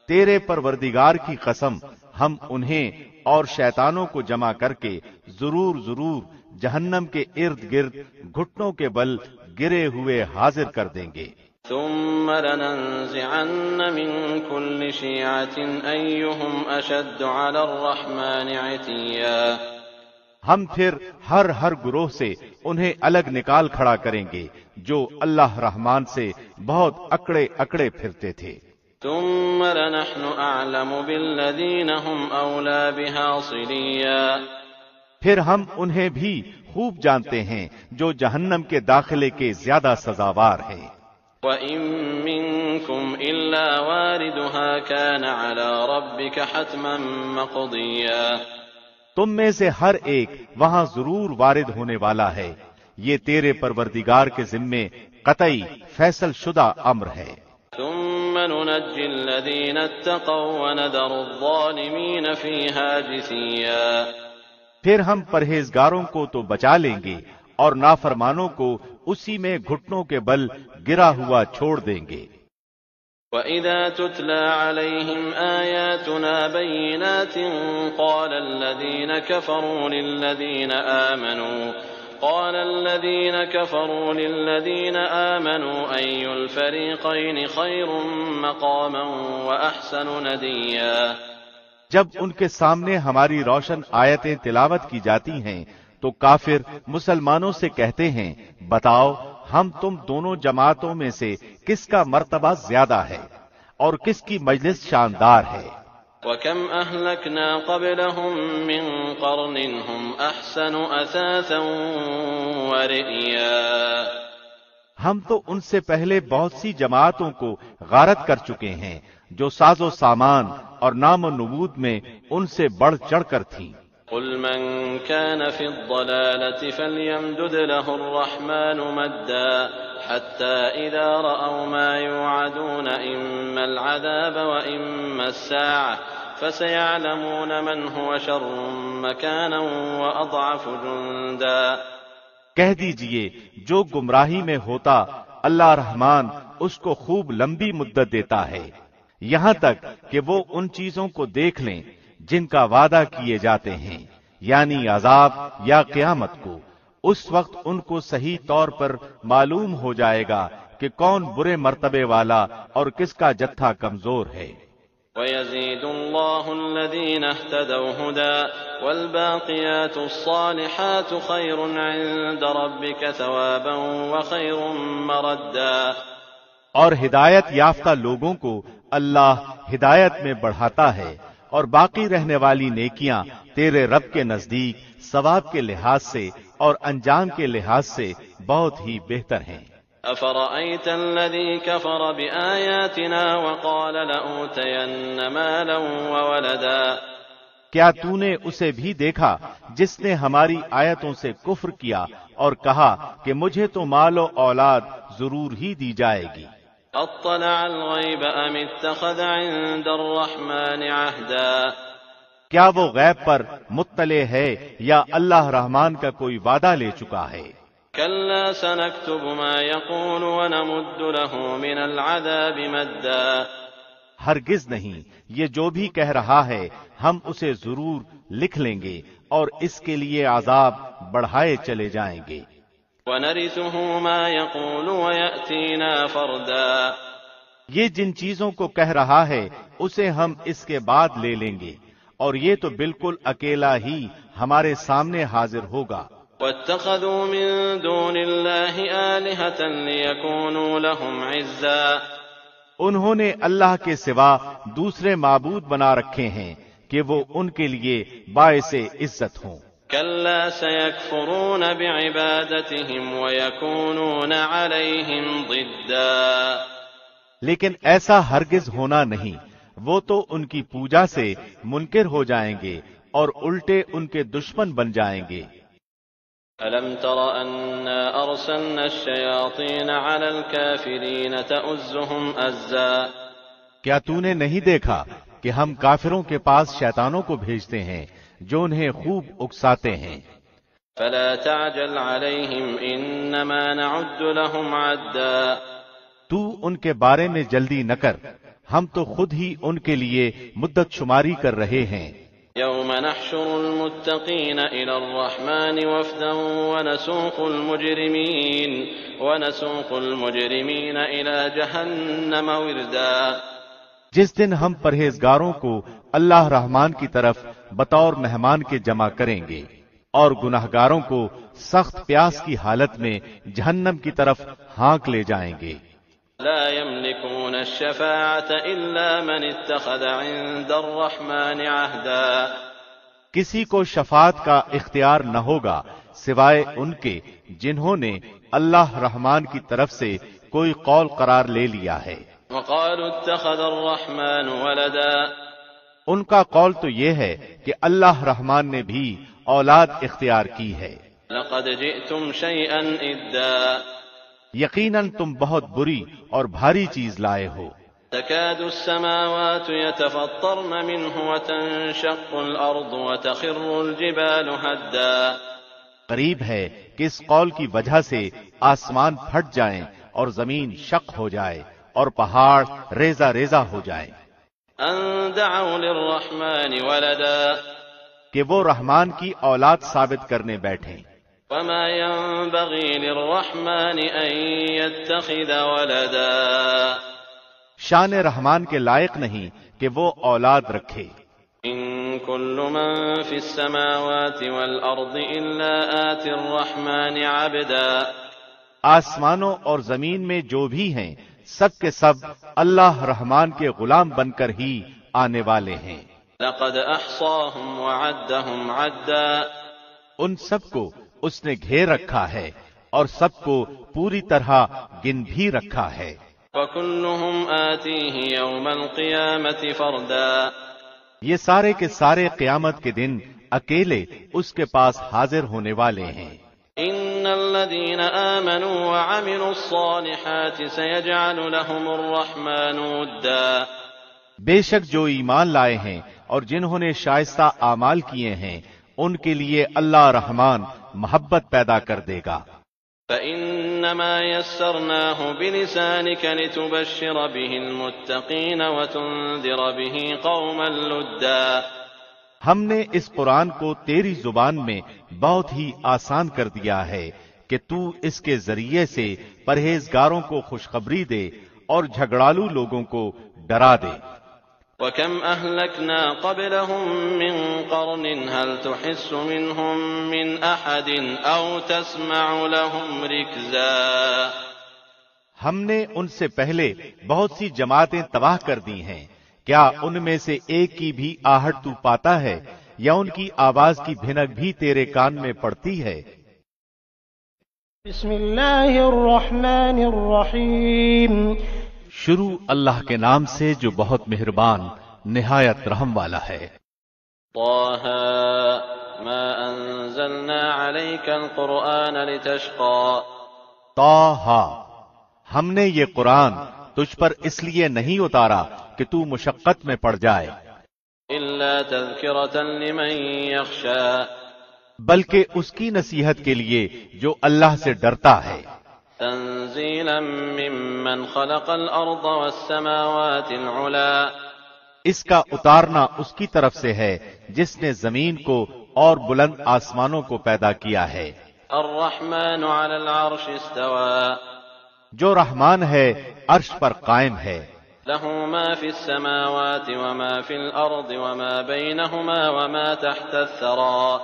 تیرے پروردگار کی قسم، ہم انہیں اور شیطانوں کو جمع کر کے ضرور جہنم کے ارد گرد گھٹنوں کے بل گرے ہوئے حاضر کر دیں گے۔ ثم لننزعن من كل شيعة أيهم أشد على الرحمن عتيا۔ ہم پھر ہر گروہ سے انہیں الگ نکال کھڑا کریں گے جو اللہ رحمان سے بہت اکڑے پھرتے تھے۔ ثم لنحن أعلم بالذين هم أولى بها صليا۔ پھر ہم انہیں بھی خوب جانتے ہیں جو جہنم کے داخلے کے زیادہ سزاوار ہیں۔ وَإِن مِّنكُمْ إِلَّا وَارِدُهَا كَانَ عَلَى رَبِّكَ حَتْمًا مَّقْضِيًّا۔ تم میں سے ہر ایک وہاں ضرور وارد ہونے والا ہے، یہ تیرے پروردگار کے ذمے قطعی فیصل شدہ امر ہے۔ ثُمَّ نُنَجِّي الَّذِينَ اتَّقَوْا وَنَذَرُ الظَّالِمِينَ فِيهَا جِثِيًّا۔ پھر ہم پرہیزگاروں کو تو بچا لیں گے اور نافرمانوں کو اسی میں گھٹنوں کے بل گرا ہوا چھوڑ دیں گے۔ وَإِذَا تُتْلَى عَلَيْهِمْ آيَاتُنَا بَيِّنَاتٍ قَالَ الَّذِينَ كَفَرُوا لِلَّذِينَ آمَنُوا أَيُّ الْفَرِيقَيْنِ خَيْرٌ مَّقَامًا وَأَحْسَنُ نَدِيًّا۔ جب ان کے سامنے ہماری روشن آیتیں تلاوت کی جاتی ہیں تو کافر مسلمانوں سے کہتے ہیں، بتاؤ ہم تم دونوں جماعتوں میں سے کس کا مرتبہ زیادہ ہے اور کس کی مجلس شاندار ہے۔ وَكَمْ أَهْلَكْنَا قَبْلَهُم مِّن قَرْنٍ هُمْ أَحْسَنُ أَثَاثًا وَرِئْيًا۔ ہم تو ان سے پہلے بہت سی جماعتوں کو غارت کر چکے ہیں جو ساز و سامان اور نام و نمود میں ان سے بڑھ چڑھ کر تھیں۔ قُلْ مَنْ كَانَ فِي الضَّلَالَةِ فَلْيَمْدُدْ لَهُ الرَّحْمَنُ مَدًّا حَتَّى إِذَا رَأَوْا مَا يُوعَدُونَ إِمَّا الْعَذَابَ وَإِمَّا السَّاعَةَ فَسَيَعْلَمُونَ مَنْ هُوَ شَرٌّ مَّكَانًا وَأَضْعَفُ جُنْدًا۔ کہہ دیجئے جو گمراہی میں ہوتا اللہ رحمان اس کو خوب لمبی مدت دیتا ہے، یہاں تک کہ وہ ان چیزوں کو دیکھ لیں جن کا وعدہ کیے جاتے ہیں، یعنی عذاب یا قیامت کو۔ اس وقت ان کو صحیح طور پر معلوم ہو جائے گا کہ کون برے مرتبے والا اور کس کا جتھا کمزور ہے۔ وَيَزِيدُ اللَّهُ الَّذِينَ اهْتَدَوْا هُدًى وَالْبَاقِيَاتُ الصَّالِحَاتُ خَيْرٌ عِندَ رَبِّكَ ثَوَابًا وَخَيْرٌ مَّرَدًّا۔ اور ہدایت یافتہ لوگوں کو اللہ ہدایت میں بڑھاتا ہے، اور باقی رہنے والی نیکیاں تیرے رب کے نزدیک ثواب کے لحاظ سے اور انجام کے لحاظ سے بہت ہی بہتر ہیں۔ أَفَرَأَيْتَ الَّذِي كَفَرَ بِآيَاتِنَا وَقَالَ لَأُوتَيَنَّ مَالًا وَوَلَدًا۔ کیا تو نے اسے بھی دیکھا جس نے ہماری آیتوں سے کفر کیا اور کہا کہ مجھے تو مال و اولاد ضرور ہی دی جائے گی؟ اطلع الغیب ام اتخذ عند الرحمن عہدا۔ کیا وہ غیب پر مطلع ہے یا اللہ رحمان کا کوئی وعدہ لے چکا ہے؟ كلا سنكتب ما يقول ونمد له من العذاب مدا۔ ہرگز نہیں، یہ جو بھی کہہ رہا ہے ہم اسے ضرور لکھ لیں گے اور اس کے لیے عذاب بڑھائے چلے جائیں گے۔ ونرثه ما يقول ويأتينا فردا۔ یہ جن چیزوں کو کہہ رہا ہے اسے ہم اس کے بعد لے لیں گے، اور یہ تو بالکل اکیلا ہی ہمارے سامنے حاضر ہوگا۔ واتخذوا من دون الله آلهة ليكونوا لهم عزا۔ انہوں نے اللہ کے سوا دوسرے معبود بنا رکھے ہیں کہ وہ ان کے لیے باعث عزت ہوں۔ كلا سيكفرون بعبادتهم ويكونون عليهم ضدا۔ لیکن ایسا ہرگز ہونا نہیں، وہ تو ان کی پوجا سے منکر ہو جائیں گے اور الٹے ان کے دشمن بن جائیں گے۔ أَلَمْ تَرَ أَنَّا أَرْسَلْنَا الشَّيَاطِينَ عَلَى الْكَافِرِينَ تَؤُزُّهُمْ أَزًّا۔ کیا تو نے نہیں دیکھا کہ ہم کافروں کے پاس شیطانوں کو بھیجتے ہیں جو انہیں خوب اکساتے ہیں؟ فَلَا تَعْجَلْ عَلَيْهِمْ إِنَّمَا نَعُدُّ لَهُمْ عَدًّا۔ تو ان کے بارے میں جلدی نہ کر، ہم تو خود ہی ان کے لیے مدت شماری کر رہے ہیں۔ يوم نحشر المتقين إلى الرحمن وفدا ونسوق المجرمين إلى جهنم وردا۔ جس دن ہم پرہیزگاروں کو اللہ رحمان کی طرف بطور مہمان کے جمع کریں گے اور گناہگاروں کو سخت پیاس کی حالت میں جہنم کی طرف ہانک لے جائیں گے۔ لا يملكون الشفاعة إلا من اتخذ عند الرحمن عهدا۔ کسی کو شفاعت کا اختیار نہ ہوگا سوائے ان کے جنہوں نے اللہ رحمان کی طرف سے کوئی قول قرار لے لیا ہے۔ وقالوا اتخذ الرحمن ولدا۔ ان کا قول تو یہ ہے کہ اللہ رحمان نے بھی اولاد اختیار کی ہے۔ لقد جئتم شيئا إدا۔ یقیناً تم بہت بری اور بھاری چیز لائے ہو۔ تكاد السماوات يتفطرن منه وتنشق الأرض وتخر الجبال هدا۔ قریب ہے کہ اس قول کی وجہ سے آسمان پھٹ جائیں اور زمین شق ہو جائے اور پہاڑ ریزہ ریزہ ہو جائیں۔ ان دعوا للرحمن ولدا۔ کہ وہ رحمان کی اولاد ثابت کرنے بیٹھیں۔ وما ينبغي للرحمن ان يتخذ ولدا۔ شان رحمان کے لائق نہیں کہ وہ اولاد رکھے۔ ان كل من في السماوات والارض الا آتي الرحمن عبدا۔ آسمانوں اور زمین میں جو بھی ہیں سب کے سب اللہ رحمان کے غلام بن کر ہی آنے والے ہیں۔ لقد احصاهم وعدهم عدا۔ ان سب کو اس نے گھیر رکھا ہے اور سب کو پوری طرح گن بھی رکھا ہے۔ وَكُلُّهُمْ آتِيهِ يَوْمَ الْقِيَامَةِ فَرْدًا۔ یہ سارے کے سارے قیامت کے دن اکیلے اس کے پاس حاضر ہونے والے ہیں۔ إِنَّ الَّذِينَ آمَنُوا وَعَمِلُوا الصَّالِحَاتِ سَيَجْعَلُ لَهُمُ الرَّحْمَنُ وُدًّا۔ بے شک جو ایمان لائے ہیں اور جنہوں نے شائستہ اعمال کیے ہیں ان کے لیے اللہ رحمان محبت پیدا کر دے گا۔ فَإِنَّمَا يَسَّرْنَاهُ بِلِسَانِكَ لِتُبَشِّرَ بِهِ الْمُتَّقِينَ وَتُنذِرَ بِهِ قَوْمًا لُدًّا۔ ہم نے اس قرآن کو تیری زبان میں بہت ہی آسان کر دیا ہے کہ تو اس کے ذریعے سے پرہیزگاروں کو خوشخبری دے اور جھگڑالو لوگوں کو ڈرا دے۔ وَكَمْ أَهْلَكْنَا قَبْلَهُم مِّن قَرْنٍ هَلْ تُحِسُّ مِنْهُم مِّنْ أَحَدٍ أَوْ تَسْمَعُ لَهُمْ رِكْزًا۔ ہم نے ان سے پہلے بہت سی جماعتیں تباہ کر دی ہیں، کیا ان میں سے ایک کی بھی آہٹ تو پاتا ہے یا ان کی آواز کی بھنک بھی تیرے کان میں پڑتی ہے؟ بسم اللہ الرحمن الرحیم۔ شروع اللہ کے نام سے جو بہت مہربان نہایت رحم والا ہے۔ طه ما انزلنا عليك القرآن لتشقى۔ طه، ہم نے یہ قرآن تجھ پر اس لیے نہیں اتارا کہ تو مشقت میں پڑ جائے، الا تذکرة لمن يخشى، بلکہ اس کی نصیحت کے لیے جو اللہ سے ڈرتا ہے۔ تنزیلا ممن خلق الارض والسماوات العلا، اس کا اتارنا اس کی طرف سے ہے جس نے زمین کو اور بلند آسمانوں کو پیدا کیا ہے۔ الرحمن على العرش استوى، جو رحمان ہے عرش پر قائم ہے۔ له ما في السماوات وما في الارض وما بينهما وما تحت الثرى،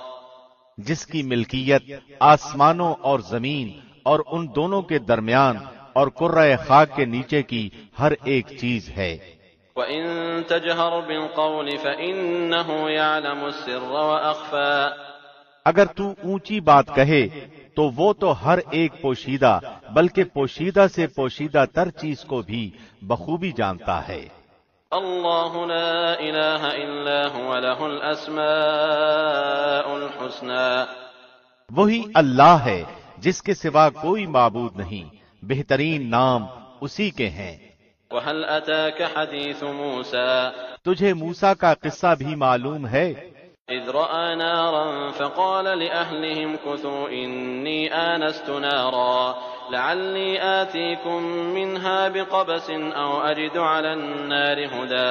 جس کی ملکیت آسمانوں اور زمین اور ان دونوں کے درمیان اور کرۂ خاک کے نیچے کی ہر ایک چیز ہے۔ وَإِن تَجْهَرْ بِالْقَوْلِ فَإِنَّهُ يَعْلَمُ السِّرَّ وَأَخْفَى، اگر تو اونچی بات کہے تو وہ تو ہر ایک پوشیدہ بلکہ پوشیدہ سے پوشیدہ تر چیز کو بھی بخوبی جانتا ہے۔ اللہ لا الہ الا هو له الاسماء الحسنى، وہی اللہ ہے جس کے سوا کوئی معبود نہیں، بہترین نام اسی کے ہیں۔ وَهَلْ أَتَاكَ حَدِيثُ مُوسَى، تجھے موسیٰ کا قصہ بھی معلوم ہے؟ إِذْ رَأَى نَارًا فَقَالَ لِأَهْلِهِمْ كُثُوا إِنِّي آنَسْتُ نَارًا لَعَلِّي آتِيكُم مِّنْهَا بِقَبَسٍ أَوْ أَجِدُ عَلَى النَّارِ هُدًى،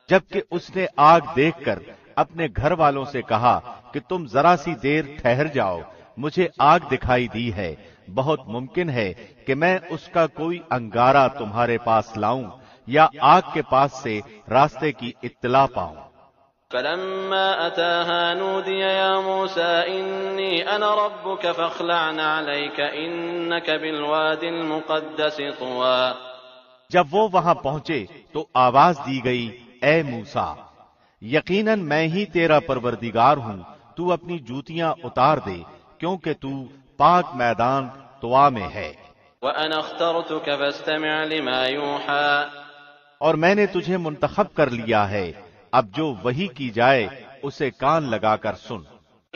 جبکہ اس نے آگ دیکھ کر اپنے گھر والوں سے کہا کہ تم ذرا سی دیر ٹھہر جاؤ، مجھے آگ دکھائی دی ہے، بہت ممکن ہے کہ میں اس کا کوئی انگارہ تمہارے پاس لاؤں یا آگ کے پاس سے راستے کی اطلاع پاؤں۔ فَلَمَّا أَتَاهَا نُودِيَ يَا مُوسَىٰ إِنِّي أَنَا رَبُّكَ فَاخْلَعْ عَلَيْكَ إِنَّكَ بِالْوَادِ الْمُقَدَّسِ طُوًى، جب وہ وہاں پہنچے تو آواز دی گئی، اے موسیٰ، یقیناً میں ہی تیرا پروردگار ہوں، تو اپنی جوتیاں اتار دے کیونکہ تو پاک میدان طوا میں ہے۔ وَأَنَا اخْتَرْتُكَ فَاسْتَمِعْ لِمَا يُوحَىٰ، اور میں نے تجھے منتخب کر لیا ہے، اب جو وحی کی جائے اسے کان لگا کر سن۔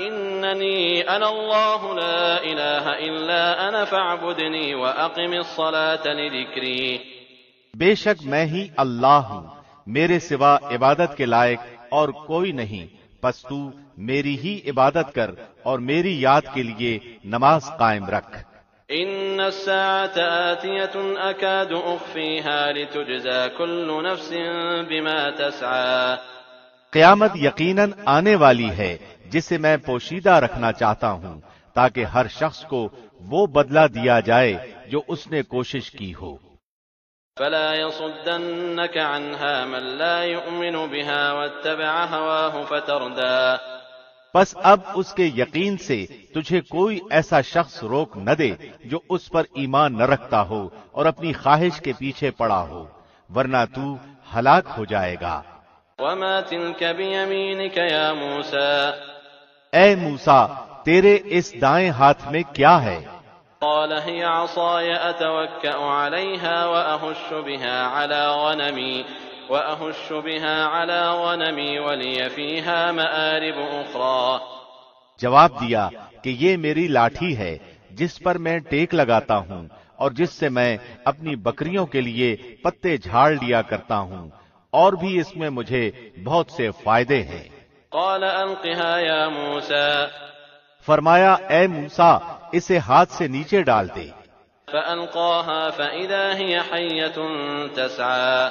إِنَّنِي أَنَا اللَّهُ لَا إِلَٰهَ إِلَّا أَنَا فَاعْبُدْنِي وَأَقِمِ الصَّلَاةَ لِذِكْرِي، بے شک میں ہی اللہ ہوں، میرے سوا عبادت کے لائق اور کوئی نہیں، پس تو میری ہی عبادت کر اور میری یاد کے لیے نماز قائم رکھ۔ إِنَّ السَّاعَةَ آتِيَةٌ أَكَادُ أُخْفِيهَا لِتُجْزَىٰ كُلُّ نَفْسٍ بِمَا تَسْعَىٰ، قیامت یقیناً آنے والی ہے جسے میں پوشیدہ رکھنا چاہتا ہوں تاکہ ہر شخص کو وہ بدلہ دیا جائے جو اس نے کوشش کی ہو۔ فَلَا يَصُدَّنَّكَ عَنْهَا مَن لَّا يُؤْمِنُ بِهَا وَاتَّبَعَ هَوَاهُ فَتَرْدَىٰ، پس اب اس کے یقین سے تجھے کوئی ایسا شخص روک نہ دے جو اس پر ایمان نہ رکھتا ہو اور اپنی خواہش کے پیچھے پڑا ہو، ورنہ تو ہلاک ہو جائے گا۔ وَمَا تِلْكَ بِيَمِينِكَ يَا مُوسَىٰ، اے موسیٰ، تیرے اس دائیں ہاتھ میں کیا ہے؟ قَالَ هِيَ عَصَايَ أَتَوَكَّأُ عَلَيْهَا وَأَهُشُّ بِهَا عَلَىٰ غَنَمِي وَلِيَ فِيهَا مَآرِبُ أُخْرَىٰ، جواب دیا کہ یہ میری لاٹھی ہے جس پر میں ٹیک لگاتا ہوں اور جس سے میں اپنی بکریوں کے لیے پتے جھاڑ لیا کرتا ہوں، اور بھی اس میں مجھے بہت سے فائدے ہیں۔ قَالَ أَلْقِهَا يَا مُوسَىٰ، فرمایا اے موسیٰ اسے ہاتھ سے نیچے ڈال دے۔ فَأَلْقَاهَا فَإِذَا هِيَ حَيَّةٌ تَسْعَىٰ،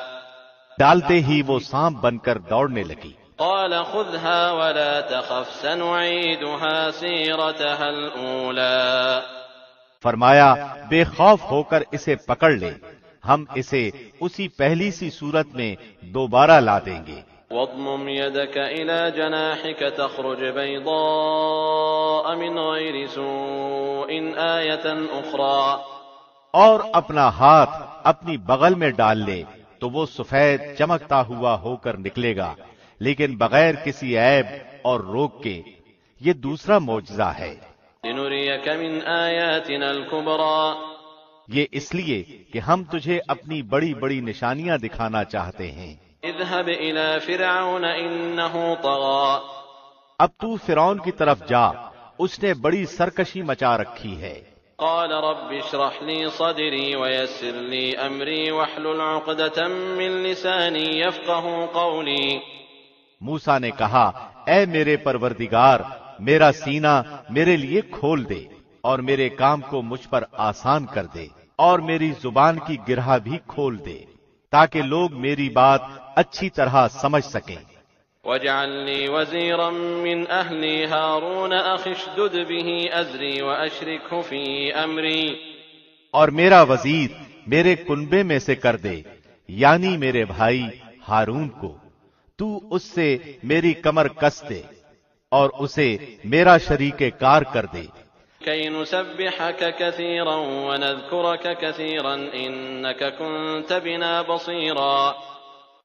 ڈالتے ہی وہ سانپ بن کر دوڑنے لگی۔ قَالَ خُذْهَا وَلَا تَخَفْ سَنُعِيدُهَا سِيرَتَهَا الْأُولَىٰ، فرمایا بے خوف ہو کر اسے پکڑ لے، ہم اسے اسی پہلی سی صورت میں دوبارہ لا دیں گے۔ واضمم يدك إلى جناحك تخرج بيضاء من غير سوء آية أخرى، اور اپنا ہاتھ اپنی بغل میں ڈال لے تو وہ سفید چمکتا ہوا ہو کر نکلے گا، لیکن بغیر کسی عیب اور روک کے۔ یہ دوسرا معجزہ ہے۔ لنريك من آياتنا الكبرى، یہ اس لیے کہ ہم تجھے اپنی بڑی بڑی نشانیاں دکھانا چاہتے ہیں۔ اذهب إلى فرعون إنه طغى، اب تو فرعون کی طرف جا، اس نے بڑی سرکشی مچا رکھی ہے۔ قال رب اشرح لي صدري ويسر لي أمري واحلل عقدة من لساني يفقه قولي، موسیٰ نے کہا، اے میرے پروردگار، میرا سینہ میرے لیے کھول دے اور میرے کام کو مجھ پر آسان کر دے، اور میری زبان کی گرہ بھی کھول دے تاکہ لوگ میری بات اچھی طرح سمجھ سکیں۔ واجعل لي وزيرا من أهلي هارون أخي اشدد به أزري وأشركه في أمري، اور میرا وزیر میرے کنبے میں سے کر دے، یعنی میرے بھائی ہارون کو، تو اس سے میری کمر کس دے اور اسے میرا شریک کار کر دے، كي نسبحك كثيرا ونذكرك كثيرا إنك كنت بنا بصيرا،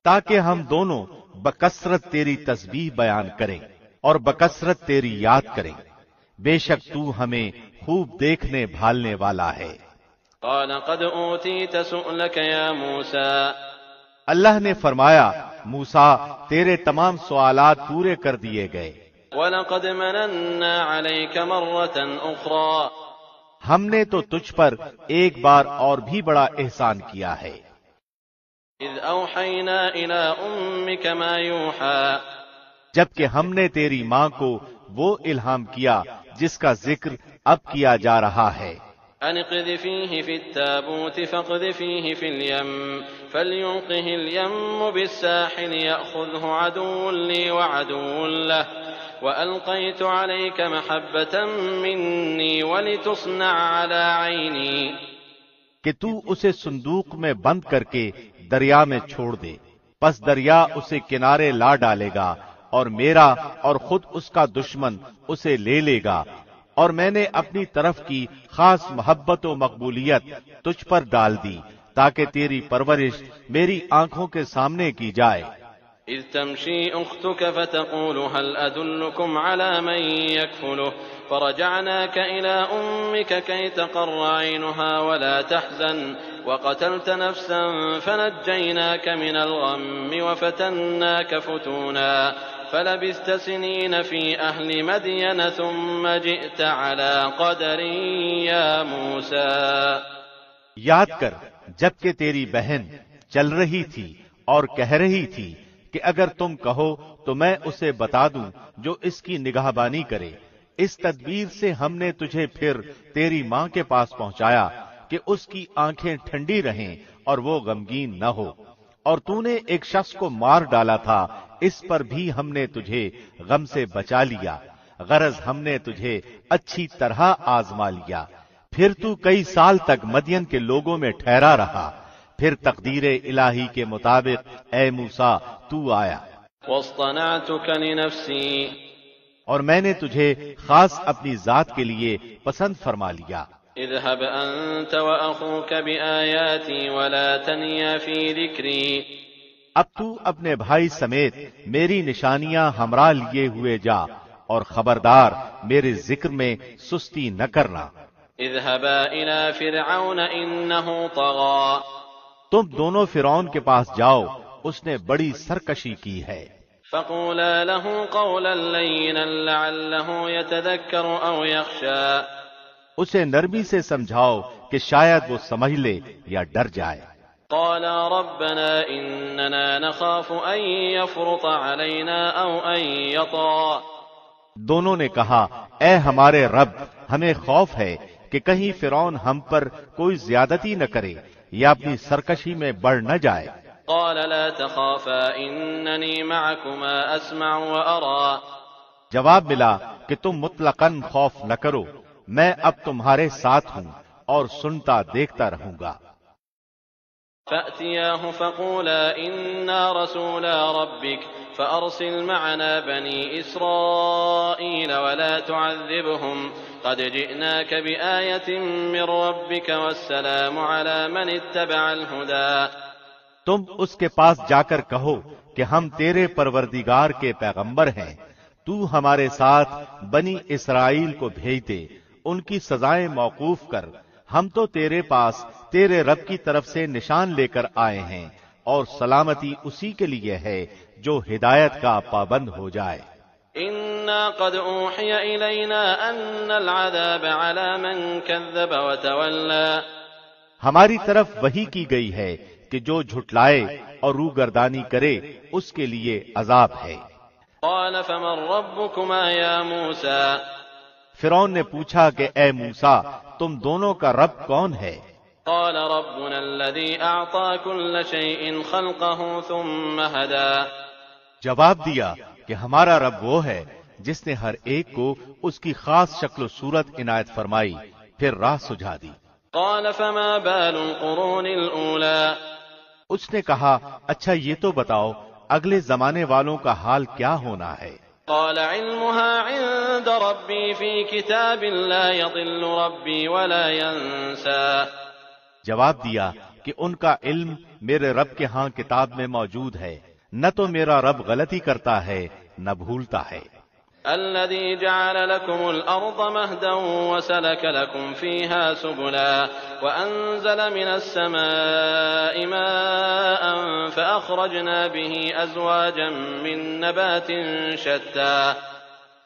تاکہ ہم دونوں بکثرت تیری تسبیح بیان کریں اور بکثرت تیری یاد کریں، بے شک تو ہمیں خوب دیکھنے بھالنے والا ہے۔ قال قد أوتيت سؤلك يا موسى، اللہ نے فرمایا، موسیٰ تیرے تمام سوالات پورے کر دیے گئے، وَلَقَدْ مَنَنَّا عَلَيْكَ مَرَّةً أُخْرَى، ہم نے تو تجھ پر ایک بار اور بھی بڑا احسان کیا ہے۔ إِذْ أَوْحَيْنَا إِلَىٰ أُمِّكَ مَا يُوحَىٰ، جبکہ ہم نے تیری ماں کو وہ الہام کیا جس کا ذکر اب کیا جا رہا ہے۔ أَنِ اقْذِفِيهِ فِي التَّابُوتِ فَاقْذِفِيهِ فِي الْيَمِّ فَلْيُلْقِهِ الْيَمُّ بِالسَّاحِلِ يَأْخُذْهُ عَدُوٌّ لِّي وَعَدُوٌّ لَّهُ وَأَلْقَيْتُ عَلَيْكَ مَحَبَّةً مِّنِّي وَلِتُصْنَعَ عَلَىٰ عَيْنِي، کہ تو اسے صندوق میں بند کر کے دریا میں چھوڑ دے، پس دریا اسے کنارے لا ڈالے گا اور میرا اور خود اس کا دشمن اسے لے لے گا، اور میں نے اپنی طرف کی خاص محبت و مقبولیت تجھ پر ڈال دی تاکہ تیری پرورش میری آنکھوں کے سامنے کی جائے۔ إذ تمشي أختك فتقول هل أدلكم على من يكفله فرجعناك إلى أمك كي تقر عينها ولا تحزن وقتلت نفسا فنجيناك من الغم وفتناك فتونا فلبثت سنين في أهل مدين ثم جئت على قدر يا موسى، یاد کر جبکہ تیری بہن چل رہی تھی اور کہہ رہی تھی کہ اگر تم کہو تو میں اسے بتا دوں جو اس کی نگہبانی کرے، اس تدبیر سے ہم نے تجھے پھر تیری ماں کے پاس پہنچایا کہ اس کی آنکھیں ٹھنڈی رہیں اور وہ غمگین نہ ہو، اور تو نے ایک شخص کو مار ڈالا تھا، اس پر بھی ہم نے تجھے غم سے بچا لیا، غرض ہم نے تجھے اچھی طرح آزما لیا۔ پھر تو کئی سال تک مدین کے لوگوں میں ٹھہرا رہا، پھر تقدیر الہی کے مطابق اے موسیٰ تو آیا، واصطنعتك لنفسي، اور میں نے تجھے خاص اپنی ذات کے لیے پسند فرما لیا۔ اذهب أنت وأخوك بآياتي ولا تنيا في ذكري، اب تو اپنے بھائی سمیت میری نشانیاں ہمراہ لیے ہوئے جا، اور خبردار میرے ذکر میں سستی نہ کرنا۔ اذهبا إلى فرعون إنه طغى، تم دونوں فرعون کے پاس جاؤ، اس نے بڑی سرکشی کی ہے۔ فقولا له قولا لينا لعله يتذكر أو يخشى، اسے نرمی سے سمجھاؤ کہ شاید وہ سمجھ لے یا ڈر جائے۔ قالا ربنا إننا نخاف أن يفرط علينا أو أن يطغى، دونوں نے کہا، اے ہمارے رب، ہمیں خوف ہے کہ کہیں فرعون ہم پر کوئی زیادتی نہ کرے یا اپنی سرکشی میں بڑھ نہ جائے۔ قال لا تخافا إنني معكما أسمع وأرى، جواب ملا کہ تم مطلقاً خوف نہ کرو، میں اب تمہارے ساتھ ہوں اور سنتا دیکھتا رہوں گا۔ فأتياه فقولا إنا رسولا ربك فأرسل معنا بني إسرائيل ولا تعذبهم قد جئناك بآية من ربك والسلام على من اتبع الهدى. تم اس کے پاس جا کر کہو کہ ہم تیرے پروردگار کے پیغمبر ہیں، تو ہمارے ساتھ بنی اسرائیل کو بھیج دے، ان کی سزائیں موقوف کر، ہم تو تیرے پاس تیرے رب کی طرف سے نشان لے کر آئے ہیں، اور سلامتی اسی کے لیے ہے جو ہدایت کا پابند ہو جائے. إنا قد أوحي إلينا أن العذاب على من كذب وتولى. ہماری طرف وحی کی گئی ہے کہ جو جھٹلائے اور روگردانی کرے اس کے لیے عذاب ہے. قال فمن ربكما يا موسى. فرعون نے پوچھا کہ اے موسیٰ تم دونوں کا رب کون ہے؟ قال ربنا الذي أعطى كل شيء خلقه ثم هدى. جواب دیا کہ ہمارا رب وہ ہے جس نے ہر ایک کو اس کی خاص شکل و صورت عنایت فرمائی پھر راہ سجھا دی. قال فما بال القرون الأولى. اس نے کہا اچھا یہ تو بتاؤ اگلے زمانے والوں کا حال کیا ہونا ہے؟ قال علمها عند ربي في كتاب لا يضل ربي ولا ينسى. جواب دیا کہ ان کا علم میرے رب کے ہاں کتاب میں موجود ہے، نہ تو میرا رب غلطی کرتا ہے نہ بھولتا ہے. الذي جعل لكم الأرض مهدا وسلك لكم فيها سبلا وأنزل من السماء ماء فأخرجنا به أزواجا من نبات شتى.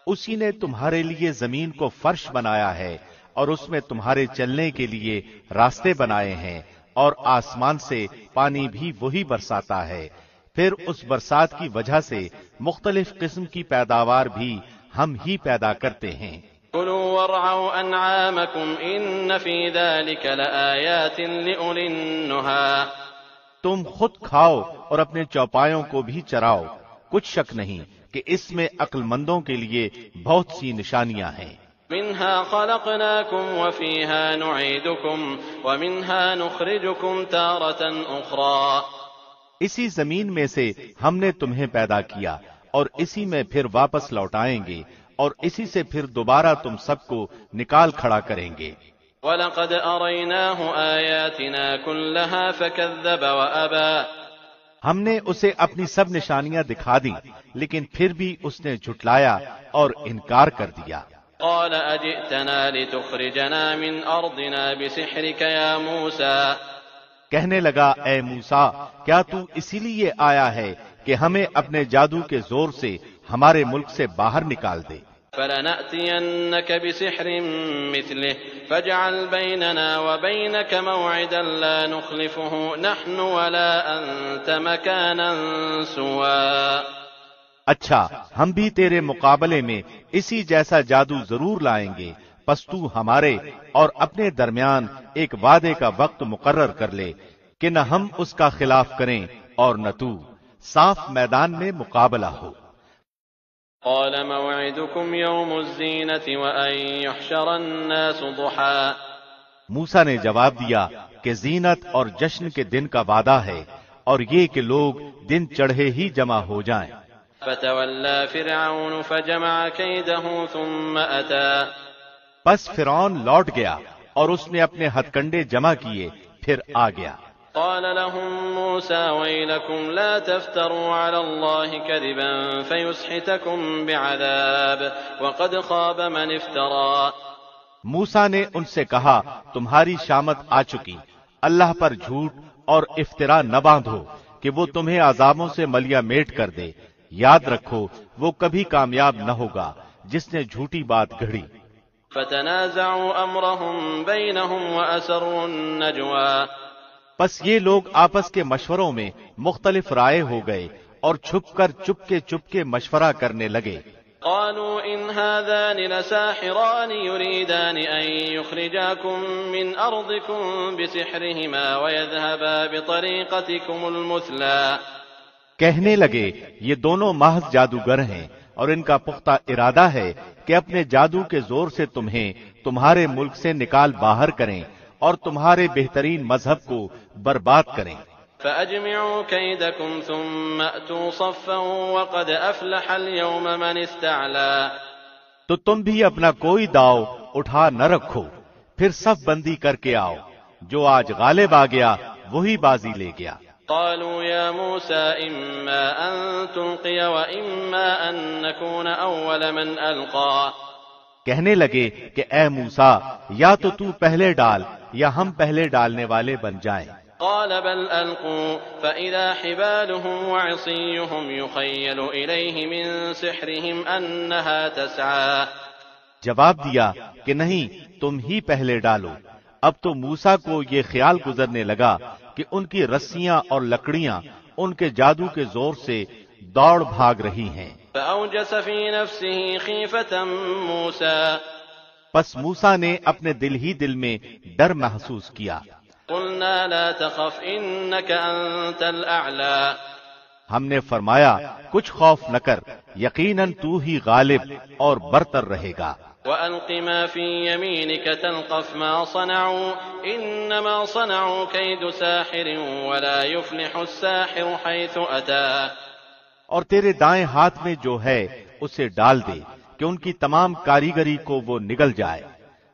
اسی نے تمہارے لیے زمین کو فرش بنایا ہے اور اس میں تمہارے چلنے کے لیے راستے بنائے ہیں، اور آسمان سے پانی بھی وہی برساتا ہے، پھر اس برسات کی وجہ سے مختلف قسم کی پیداوار بھی ہم ہی پیدا کرتے ہیں. كلوا وارعوا أنعامكم إن في ذلك لآيات لأولي النهى. تم خود کھاؤ اور اپنے چوپایوں کو بھی چراؤ، کچھ شک نہیں کہ اس میں عقل مندوں کے لیے بہت سی نشانیاں ہیں. منها خلقناكم وفيها نعيدكم ومنها نخرجكم تارة أخرى. اسی زمین میں سے ہم نے تمہیں پیدا کیا اور اسی میں پھر واپس لوٹائیں گے اور اسی سے پھر دوبارہ تم سب کو نکال کھڑا کریں گے. وَلَقَدْ أَرَيْنَاهُ آيَاتِنَا كُلَّهَا فَكَذَّبَ وَأَبَى. ہم نے اسے اپنی سب نشانیاں دکھا دیں لیکن پھر بھی اس نے جھٹلایا اور انکار کر دیا. قال أجئتنا لتخرجنا من أرضنا بسحرك يا موسى. کہنے لگا اے موسیٰ کیا تو اسی لیے آیا ہے کہ ہمیں اپنے جادو کے زور سے ہمارے ملک سے باہر نکال دے؟ فلنأتينك بسحر مثله فاجعل بيننا وبينك موعدا لا نخلفه نحن ولا أنت مكانا سوا. اچھا ہم بھی تیرے مقابلے میں اسی جیسا جادو ضرور لائیں گے، پس تو ہمارے اور اپنے درمیان ایک وعدے کا وقت مقرر کر لے کہ نہ ہم اس کا خلاف کریں اور نہ تو. صاف میدان میں مقابلہ ہو. قال موعدكم يوم الزينة وأن يحشر الناس ضحى. موسیٰ نے جواب دیا کہ زینت اور جشن کے دن کا وعدہ ہے اور یہ کہ لوگ دن چڑھے ہی جمع ہو جائیں. فتولى فرعون فجمع كيده ثم أتى. پس فرعون لوٹ گیا اور اس نے اپنے ہتھ کنڈے جمع کیے پھر آ گیا. قال لهم موسى ويلكم لا تفتروا على الله كذبا فيسحتكم بعذاب وقد خاب من افترى. موسیٰ نے ان سے کہا تمہاری شامت آ چکی، اللہ پر جھوٹ اور افترا نہ باندھو کہ وہ تمہیں عذابوں سے ملیا میٹ کر دے. یاد رکھو وہ کبھی کامیاب نہ ہوگا جس نے جھوٹی بات گھڑی. فتنازعوا امرهم بينهم واسروا النجوى. پس یہ لوگ آپس کے مشوروں میں مختلف رائے ہو گئے اور چھپ کر چپ کے مشورہ کرنے لگے. قالوا ان هذان لساحران يريدان ان يخرجاكم من ارضكم بسحرهما ويذهبا بطريقتكم المثلى. کہنے لگے یہ دونوں محض جادوگر ہیں اور ان کا پختہ ارادہ ہے کہ اپنے جادو کے زور سے تمہیں تمہارے ملک سے نکال باہر کریں اور تمہارے بہترین مذہب کو برباد کریں. فأجمعوا كيدكم ثم أتوا صفا وقد أفلح اليوم من استعلا۔ تو تم بھی اپنا کوئی داؤ اٹھا نہ رکھو، پھر صف بندی کر کے آؤ، جو آج غالب آ گیا وہی بازی لے گیا۔ قالوا يا موسى إما أن تلقي وإما أن نكون أول من ألقى۔ کہنے لگے کہ اے موسیٰ، یا تو پہلے ڈال یا ہم پہلے ڈالنے والے بن جائیں۔ قال بل ألقوا فإذا حبالهم وعصيهم يخيل إليه من سحرهم أنها تسعى۔ جواب دیا کہ نہیں، تم ہی پہلے ڈالو۔ اب تو موسیٰ کو یہ خیال گزرنے لگا کہ ان کی رسیاں اور لکڑیاں ان کے جادو کے زور سے دوڑ بھاگ رہی ہیں۔ فأوجس في نفسه خيفة موسى۔ پس موسیٰ نے اپنے دل ہی دل میں ڈر محسوس کیا۔ قلنا لا تخف إنك أنت الأعلى۔ ہم نے فرمایا کچھ خوف نہ کر، یقیناً تو ہی غالب اور برتر رہے گا۔ وألق ما في يمينك تلقف ما صنعوا إنما صنعوا كيد ساحر ولا يفلح الساحر حيث أتى۔ اور تیرے دائیں ہاتھ میں جو ہے اسے ڈال دے کہ ان کی تمام کاریگری کو وہ نگل جائے۔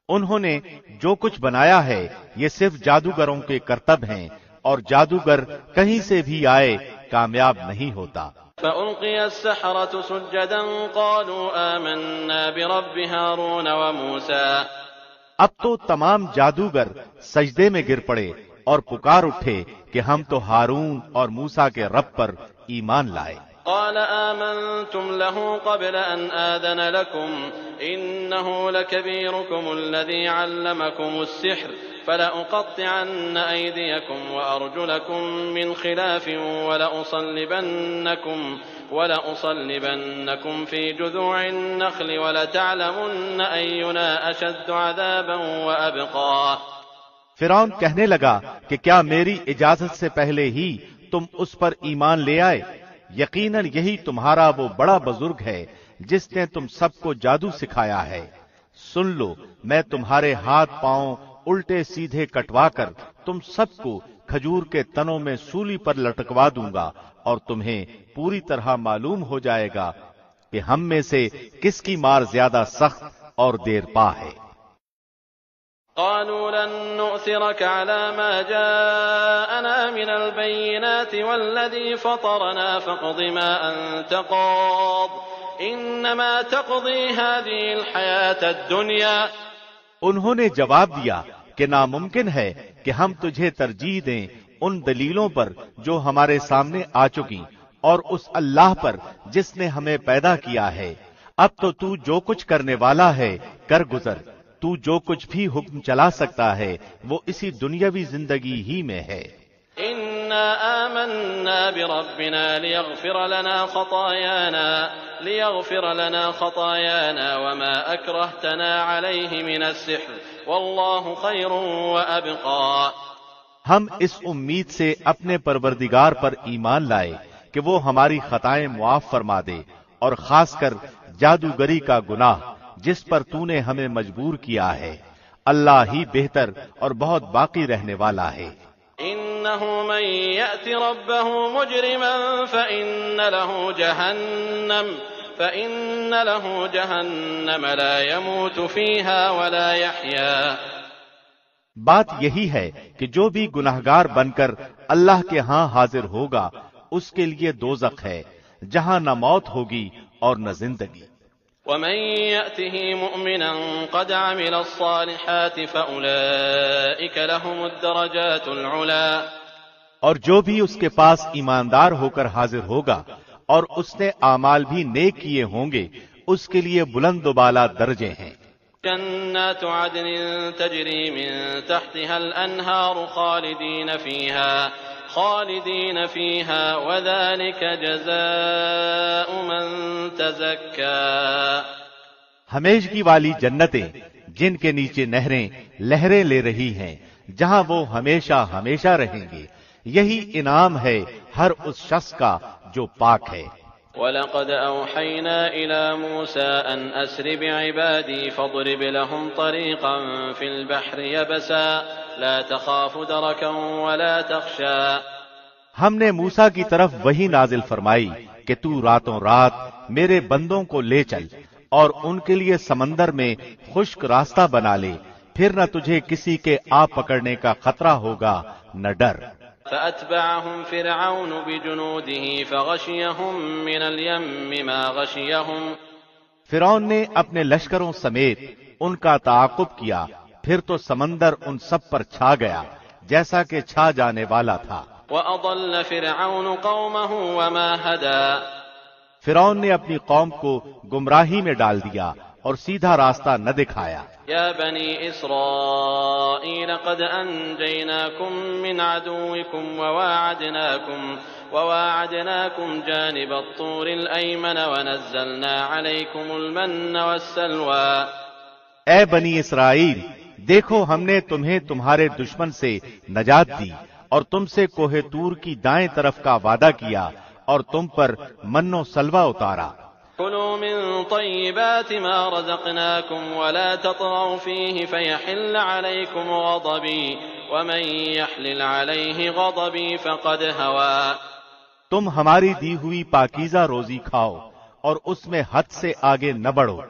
انہوں نے جو کچھ بنایا ہے یہ صرف جادوگروں کے کرتب ہیں، اور جادوگر کہیں سے بھی آئے کامیاب نہیں ہوتا۔ فألقي السحرة سجدا قالوا آمنا برب هارون وموسى۔ اب تو تمام جادوگر سجدے میں گر پڑے اور پکار اٹھے کہ ہم تو ہارون اور موسیٰ کے رب پر ایمان لائے۔ قال آمنتم له قبل أن آذن لكم إنه لكبيركم الذي علمكم السحر فلأقطعن أيديكم وأرجلكم من خلاف ولأصلبنكم في جذوع النخل ولتعلمن أينا أشد عذابا وأبقى۔ فرعون کہنے لگا کہ کیا میری اجازت سے پہلے ہی تم اس پر ایمان لے آئے؟ یقیناً یہی تمہارا وہ بڑا بزرگ ہے جس نے تم سب کو جادو سکھایا ہے۔ سن لو، میں تمہارے ہاتھ پاؤں الٹے سیدھے کٹوا کر تم سب کو کھجور کے تنوں میں سولی پر لٹکوا دوں گا، اور تمہیں پوری طرح معلوم ہو جائے گا کہ ہم میں سے کس کی مار زیادہ سخت اور دیر پا ہے۔ قالوا لن نؤثرك على ما جاءنا من البينات والذي فطرنا فاقض ما أنت قاض إنما تقضي هذه الحياة الدنيا۔ انہوں نے جواب دیا کہ ناممکن ہے کہ ہم تجھے ترجیح دیں ان دلیلوں پر جو ہمارے سامنے آ چکی، اور اس اللہ پر جس نے ہمیں پیدا کیا ہے۔ اب تو جو کچھ کرنے والا ہے کر گزر، تو جو کچھ بھی حکم چلا سکتا ہے وہ اسی دنیاوی زندگی ہی میں ہے۔ إنا آمنا بربنا ليغفر لنا خطايانا وما أكرهتنا عليه من السحر والله خير وأبقى۔ ہم اس امید سے اپنے پروردگار پر ایمان لائے کہ وہ ہماری خطائیں معاف فرما دے، اور خاص کر جادوگری کا گناہ جس پر تو نے ہمیں مجبور کیا ہے۔ اللہ ہی بہتر اور بہت باقی رہنے والا ہے۔ إنه من يأت ربه مجرما فإن له جهنم لا يموت فيها ولا يحيا۔ بات یہی ہے کہ جو بھی گناہگار بن کر اللہ کے ہاں حاضر ہوگا اس کے لیے دوزخ ہے، جہاں نہ موت ہوگی اور نہ زندگی۔ ومن يأته مؤمنا قد عمل الصالحات فأولئك لهم الدرجات العلا۔ اور جو بھی اس کے پاس ایماندار ہو کر حاضر ہوگا اور اس نے اعمال بھی نیک کیے ہوں گے، اس کے لیے بلند و بالا درجے ہیں۔ جنات عدن تجری من تحتها الانہار خالدین فیہا وذلک جزاء من تزکا۔ ہمیشگی والی جنتیں جن کے نیچے نہریں لہریں لے رہی ہیں، جہاں وہ ہمیشہ ہمیشہ رہیں گے، یہی انعام ہے ہر اس شخص کا جو پاک ہے۔ وَلَقَدْ أَوْحَيْنَا إِلَى مُوسَىٰ أَنْ أَسْرِ بِعِبَادِي فَاضْرِبْ لَهُمْ طَرِيقًا فِي الْبَحْرِ يَبَسًا لَا تَخَافُ دَرَكًا وَلَا تَخْشَىٰ۔ ہم نے موسیٰ کی طرف وہی نازل فرمائی کہ تو راتوں رات میرے بندوں کو لے چل اور ان کے لیے سمندر میں خشک راستہ بنا لے، پھر نہ تجھے کسی کے آ پکڑنے کا خطرہ ہوگا نہ ڈر۔ فأتبعهم فرعون بجنوده فغشيهم من اليم ما غشيهم۔ فرعون نے اپنے لشکروں سمیت ان کا تعاقب کیا، پھر تو سمندر ان سب پر چھا گیا جیسا کہ چھا جانے والا تھا۔ وأضل فرعون قومه وما هدى۔ فرعون نے اپنی قوم کو گمراہی میں ڈال دیا اور سیدھا راستہ نہ دکھایا۔ يا بني إسرائيل قد أنجيناكم من عدوكم وواعدناكم جانب الطور الأيمن ونزلنا عليكم المن والسلوى۔ اے بنی اسرائیل، دیکھو ہم نے تمہیں تمہارے دشمن سے نجات دی اور تم سے کوہ طور کی دائیں طرف کا وعدہ کیا اور تم پر من و سلوہ اتارا۔ كلوا من طيبات ما رزقناكم ولا تطغوا فيه فيحل عليكم غضبي ومن يحلل عليه غضبي فقد هوى۔ تم ہماری دی ہوئی پاکیزہ روزی کھاؤ اور اس میں حد سے آگے نہ بڑھو،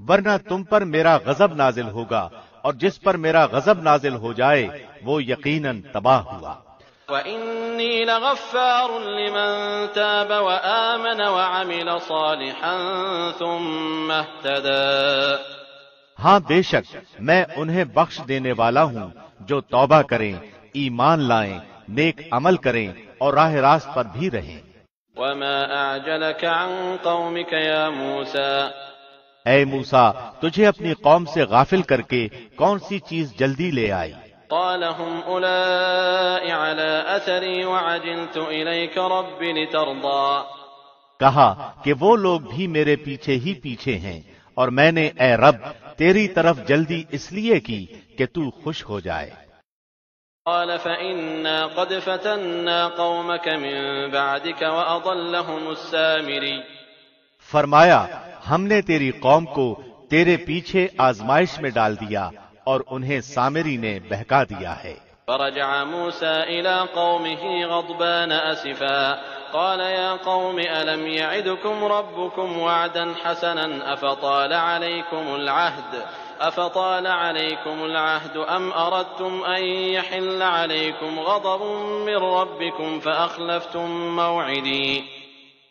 ورنہ تم پر میرا غضب نازل ہوگا، اور جس پر میرا غضب نازل ہو جائے وہ یقیناً تباہ ہوا۔ وَإِنِّي لَغَفَّارٌ لِمَن تَابَ وَآمَنَ وَعَمِلَ صَالِحًا ثُمَّ اهْتَدَى۔ ہاں بے شک میں انہیں بخش دینے والا ہوں جو توبہ کریں، ایمان لائیں، نیک عمل کریں اور راہ راست پر بھی رہیں۔ وَمَا أَعْجَلَكَ عَن قَوْمِكَ يَا مُوسَى۔ اے موسیٰ، تجھے اپنی قوم سے غافل کر کے کون سی چیز جلدی لے آئی؟ قال هم أولئك على أثري وعجلت إليك رب لترضى۔ کہا کہ وہ لوگ بھی میرے پیچھے ہی پیچھے ہیں، اور میں نے اے رب تیری طرف جلدی اس لیے کی کہ تو خوش ہو جائے۔ قال فإنا قد فتنا قومك من بعدك وأضلهم السامري۔ فرمایا ہم نے تیری قوم کو تیرے پیچھے آزمائش میں ڈال دیا اور انہیں سامری نے بہکا دیا ہے۔ فرجع موسى إلى قومه غضبان أسفا قال يا قوم ألم يعدكم ربكم وعدا حسنا أفطال عليكم العهد أم أردتم أن يحل عليكم غضب من ربكم فأخلفتم موعدي۔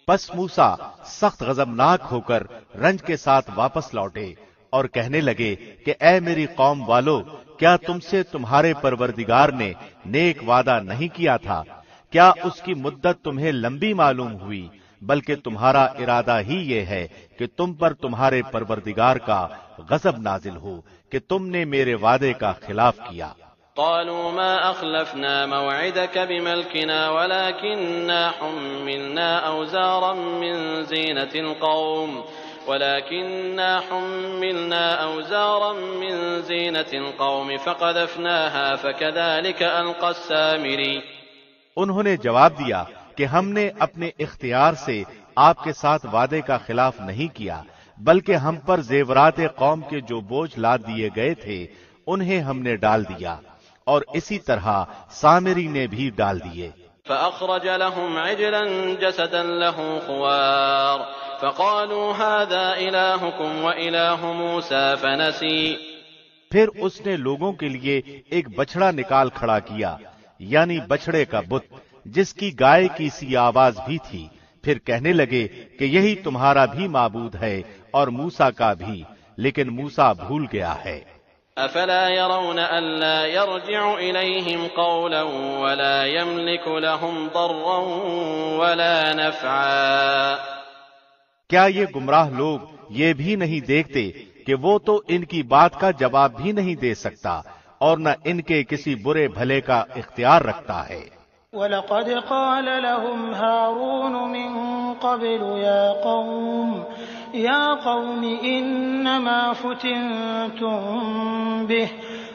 پس موسیٰ سخت غضبناک ہو کر رنج کے ساتھ واپس لوٹے اور کہنے لگے کہ اے میری قوم والو، کیا تم سے تمہارے پروردگار نے نیک وعدہ نہیں کیا تھا؟ کیا اس کی مدت تمہیں لمبی معلوم ہوئی؟ بلکہ تمہارا ارادہ ہی یہ ہے کہ تم پر تمہارے پروردگار کا غضب نازل ہو کہ تم نے میرے وعدے کا خلاف کیا۔ قالوا ما أخلفنا موعدك بملكنا ولكننا حملنا أوزارا من زينة القوم فقذفناها فكذلك ألقى السامري۔ انہوں نے جواب دیا کہ ہم نے اپنے اختیار سے آپ کے ساتھ وعدے کا خلاف نہیں کیا، بلکہ ہم پر زیورات قوم کے جو بوجھ لاد دیے گئے تھے انہیں ہم نے ڈال دیا، اور اسی طرح سامری نے بھی ڈال دیے۔ فأخرج لهم عجلا جسدا له خوار فقالوا هذا إلهكم وإله موسى فنسي۔ پھر اس نے لوگوں کے لیے ایک بچڑا نکال کھڑا کیا، یعنی بچڑے کا بت جس کی گائے کی سی آواز بھی تھی، پھر کہنے لگے کہ یہی تمہارا بھی معبود ہے اور موسیٰ کا بھی، لیکن موسیٰ بھول گیا ہے۔ أفلا يرون ألا يرجع إليهم قولا ولا يملك لهم ضرا ولا نفعا۔ کیا یہ گمراہ لوگ یہ بھی نہیں دیکھتے کہ وہ تو ان کی بات کا جواب بھی نہیں دے سکتا اور نہ ان کے کسی برے بھلے کا اختیار رکھتا ہے۔ وَلَقَدْ قَالَ لَهُمْ هَارُونُ مِن قَبْلُ يَا قَوْمِ إِنَّمَا فُتِنْتُمْ بِهِ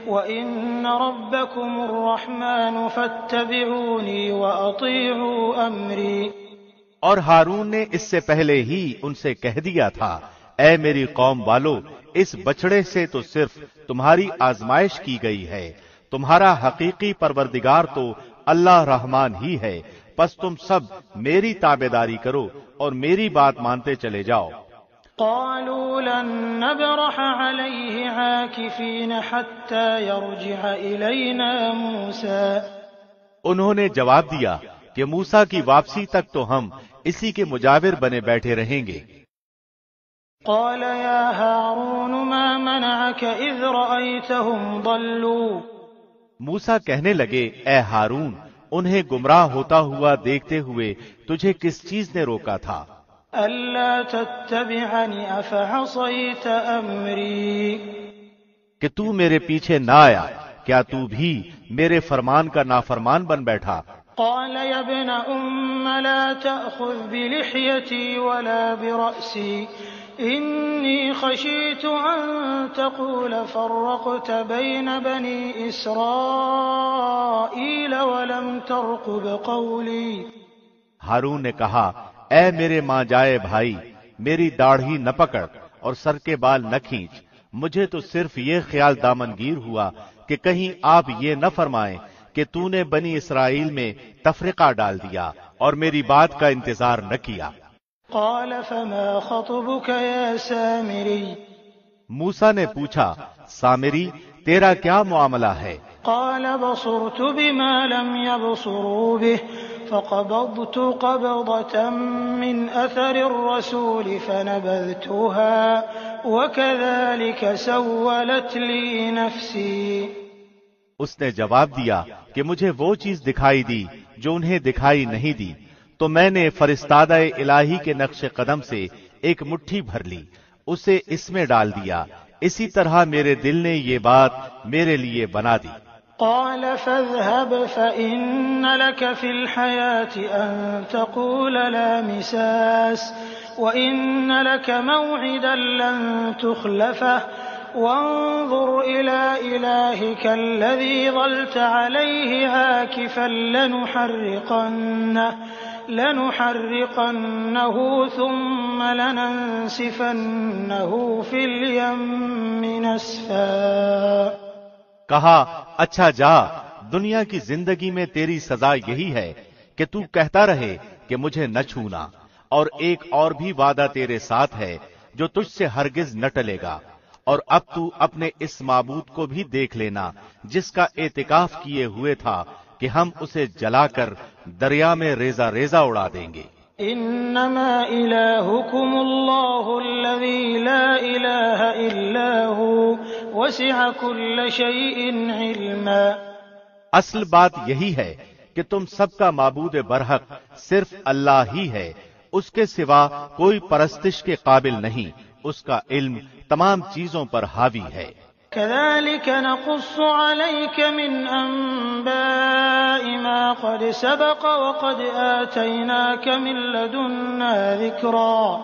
وَإِنَّ رَبَّكُمُ الرَّحْمَنُ فَاتَّبِعُونِي وَأَطِيعُوا أَمْرِي۔ اور ہارون نے اس سے پہلے ہی ان سے کہہ دیا تھا، اے میری قوم والو، اس بچڑے سے تو صرف تمہاری آزمائش کی گئی ہے، تمہارا حقیقی پروردگار تو اللہ رحمان ہی ہے، پس تم سب میری تابعداری کرو اور میری بات مانتے چلے جاؤ۔ قالوا لن نبرح عليه عاكفين حتى يرجع إلينا موسى انہوں نے جواب دیا کہ موسیٰ کی واپسی تک تو ہم اسی کے مجاور بنے بیٹھے رہیں گے۔ قال يا هارون ما منعك إذ رأيتهم ضلوا موسیٰ کہنے لگے اے ہارون، انہیں گمراہ ہوتا ہوا دیکھتے ہوئے تجھے کس چیز نے روکا تھا؟ ألا تتبعني أفعصيت أمري کہ تو میرے پیچھے نہ آیا، کیا تو بھی میرے فرمان کا نافرمان بن بیٹھا؟ قال يا ابن لا تأخذ بلحيتي ولا برأسي إني خشيت أن تقول فرقت بين بني إسرائيل ولم ترقب قولي۔ ہارون نے کہا اے میرے ماں جائے بھائی، میری داڑھی نہ پکڑ اور سر کے بال نہ کھینچ، مجھے تو صرف یہ خیال دامنگیر ہوا کہ کہیں آپ یہ نہ فرمائیں کہ تو نے بنی اسرائیل میں تفرقہ ڈال دیا اور میری بات کا انتظار نہ کیا۔ قال فما خطبك يا سامري موسیٰ نے پوچھا سامری تیرا کیا معاملہ ہے؟ قال بصرت بما لم يبصروا به فقبضت قبضة من أثر الرسول فنبذتها وكذلك سولت لي نفسي۔ اس نے جواب دیا کہ مجھے وہ چیز دکھائی دی جو انہیں دکھائی نہیں دی، تو میں نے فرستادہ الہی کے نقش قدم سے ایک مٹھی بھر لی، اسے اس میں ڈال دیا، اسی طرح میرے دل نے یہ بات میرے لیے بنا دی۔ قال فاذهب فإن لك في الحياة أن تقول لا مساس وإن لك موعدا لن تخلفه وانظر إلى إلهك الذي ظلت عليه عاكفا لنحرقنه ثم لننسفنه في اليم نسفا۔ کہا اچھا جا، دنیا کی زندگی میں تیری سزا یہی ہے کہ تو کہتا رہے کہ مجھے نہ چھونا، اور ایک اور بھی وعدہ تیرے ساتھ ہے جو تجھ سے ہرگز نہ ٹلے گا، اور اب تو اپنے اس معبود کو بھی دیکھ لینا جس کا اعتکاف کیے ہوئے تھا کہ ہم اسے جلا کر دریا میں ریزہ ریزہ اڑا دیں گے۔ انما الہکم اللہ الذی لا الہ الا هو وسع کل شیء علما۔ اصل بات یہی ہے کہ تم سب کا معبود برحق صرف اللہ ہی ہے، اس کے سوا کوئی پرستش کے قابل نہیں، اس کا علم تمام چیزوں پر حاوی ہے۔ كذلك نقص عليك من أنباء ما قد سبق وقد آتيناك من لدنا ذكرا۔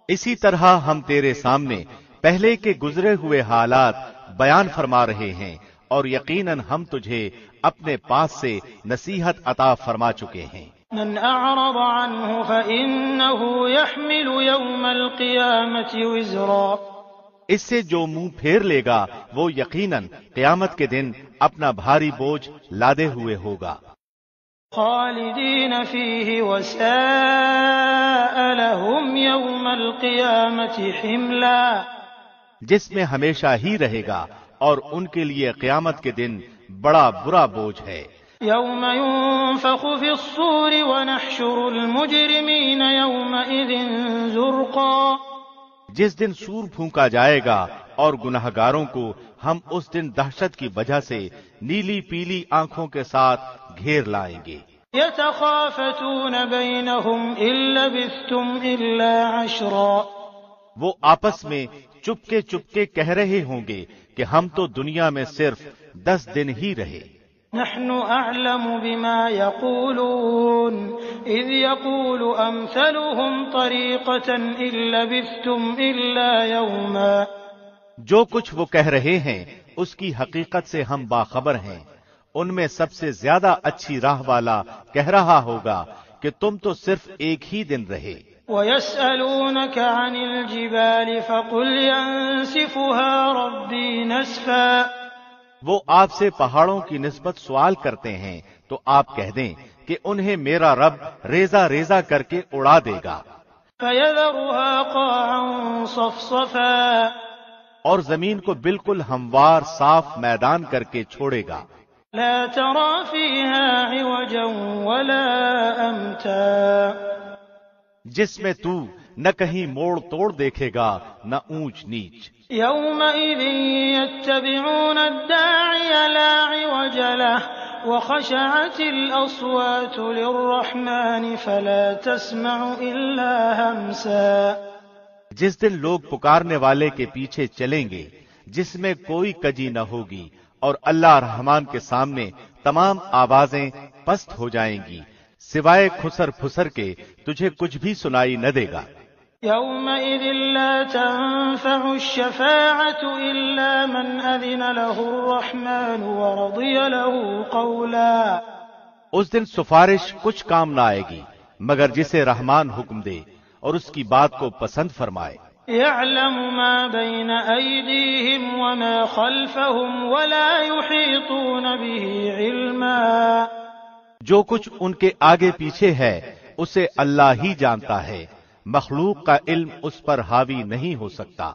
اسی طرح ہم تیرے سامنے پہلے کے گزرے ہوئے حالات بیان فرما رہے ہیں، اور یقیناً ہم تجھے اپنے پاس سے نصیحت عطا فرما چکے ہیں۔ من أعرض عنه فإنه يحمل يوم القيامة وزرا۔ اس سے جو منہ پھیر لے گا وہ یقیناً قیامت کے دن اپنا بھاری بوجھ لادے ہوئے ہوگا۔ خالدین فیہ وساء لهم یوم القیامة حملا۔ جس میں ہمیشہ ہی رہے گا اور ان کے لیے قیامت کے دن بڑا برا بوجھ ہے۔ یوم ينفخ في الصور ونحشر المجرمین یومئذ زرقا۔ جس دن سور پھونکا جائے گا اور گناہگاروں کو ہم اس دن دہشت کی وجہ سے نیلی پیلی آنکھوں کے ساتھ گھیر لائیں گے۔ یتخافتون بینہم ان لبثتم الا عشرا۔ وہ آپس میں چپکے چپکے کہہ رہے ہوں گے کہ ہم تو دنیا میں صرف 10 دن ہی رہے۔ نحن اعلم بما يقولون اذ يقول امثلهم طريقة ان لبثتم الا يوما۔ جو کچھ وہ کہہ رہے ہیں اس کی حقیقت سے ہم باخبر ہیں، ان میں سب سے زیادہ اچھی راہ والا کہہ رہا ہوگا کہ تم تو صرف ایک ہی دن رہے۔ وَيَسْأَلُونَكَ عَنِ الْجِبَالِ فَقُلْ يَنسِفُهَا رَبِّي نَسْفًا۔ وہ آپ سے پہاڑوں کی نسبت سوال کرتے ہیں تو آپ کہہ دیں کہ انہیں میرا رب ریزہ ریزہ کر کے اڑا دے گا، فَيَذَرُهَا قَاعًا صَفْصَفًا اور زمین کو بالکل ہموار صاف میدان کر کے چھوڑے گا، لَا تَرَىٰ فِيهَا عِوَجًا وَلَا أَمْتًا جس میں تو نہ کہیں موڑ توڑ دیکھے گا نہ اونچ نیچ۔ يَوْمَئِذٍ يَتَّبِعُونَ الدَّاعِيَ لَا عِوَجَ لَهُ وَخَشَعَتِ الْأَصْوَاتُ لِلرَّحْمَٰنِ فَلَا تَسْمَعُ إِلَّا هَمْسًا جس دن لوگ پکارنے والے کے پیچھے چلیں گے جس میں کوئی کجی نہ ہوگی، اور اللہ رحمان کے سامنے تمام آوازیں پست ہو جائیں گی، سوائے خسر پھسر کے تجھے کچھ بھی سنائی نہ دے گا۔ يَوْمَئِذٍ لَّا تَنفَعُ الشَّفَاعَةُ إِلَّا مَنْ أَذِنَ لَهُ الرَّحْمَٰنُ وَرَضِيَ لَهُ قَوْلًا اس دن سفارش کچھ کام نہ آئے گی مگر جسے رحمان حکم دے اور اس کی بات کو پسند فرمائے۔ يَعْلَمُ مَا بَيْنَ أَيْدِيهِمْ وَمَا خَلْفَهُمْ وَلَا يُحِيطُونَ بِهِ عِلْمًا جو کچھ ان کے آگے پیچھے ہے اسے اللہ ہی جانتا ہے، مخلوق کا علم اس پر حاوی نہیں ہو سکتا۔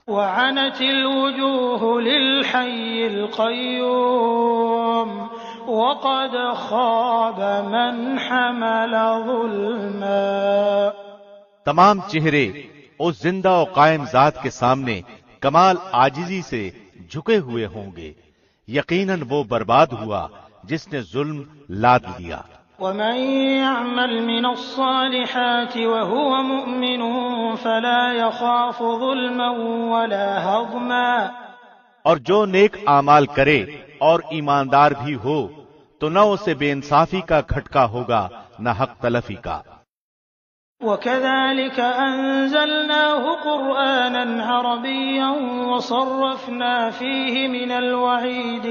وَعَنَتِ الْوُجُوهُ لِلْحَيِّ الْقَيُّومِ وَقَدْ خَابَ مَنْ حَمَلَ ظُلْمًا تمام چہرے اس زندہ و قائم ذات کے سامنے کمال عاجزی سے جھکے ہوئے ہوں گے، یقیناً وہ برباد ہوا جس نے ظلم لاد لیا۔ وَمَن يَعْمَلْ مِنَ الصَّالِحَاتِ وَهُوَ مُؤْمِنٌ فَلَا يَخَافُ ظُلْمًا وَلَا هَضْمًا اور جو نیک اعمال کرے اور ایماندار بھی ہو تو نہ اسے بے انصافی کا کھٹکا ہوگا نہ حق تلفی کا۔ وَكَذَلِكَ أَنزَلْنَاهُ قُرْآنًا عَرَبِيًّا وَصَرَّفْنَا فِيهِ مِنَ الْوَعِيدِ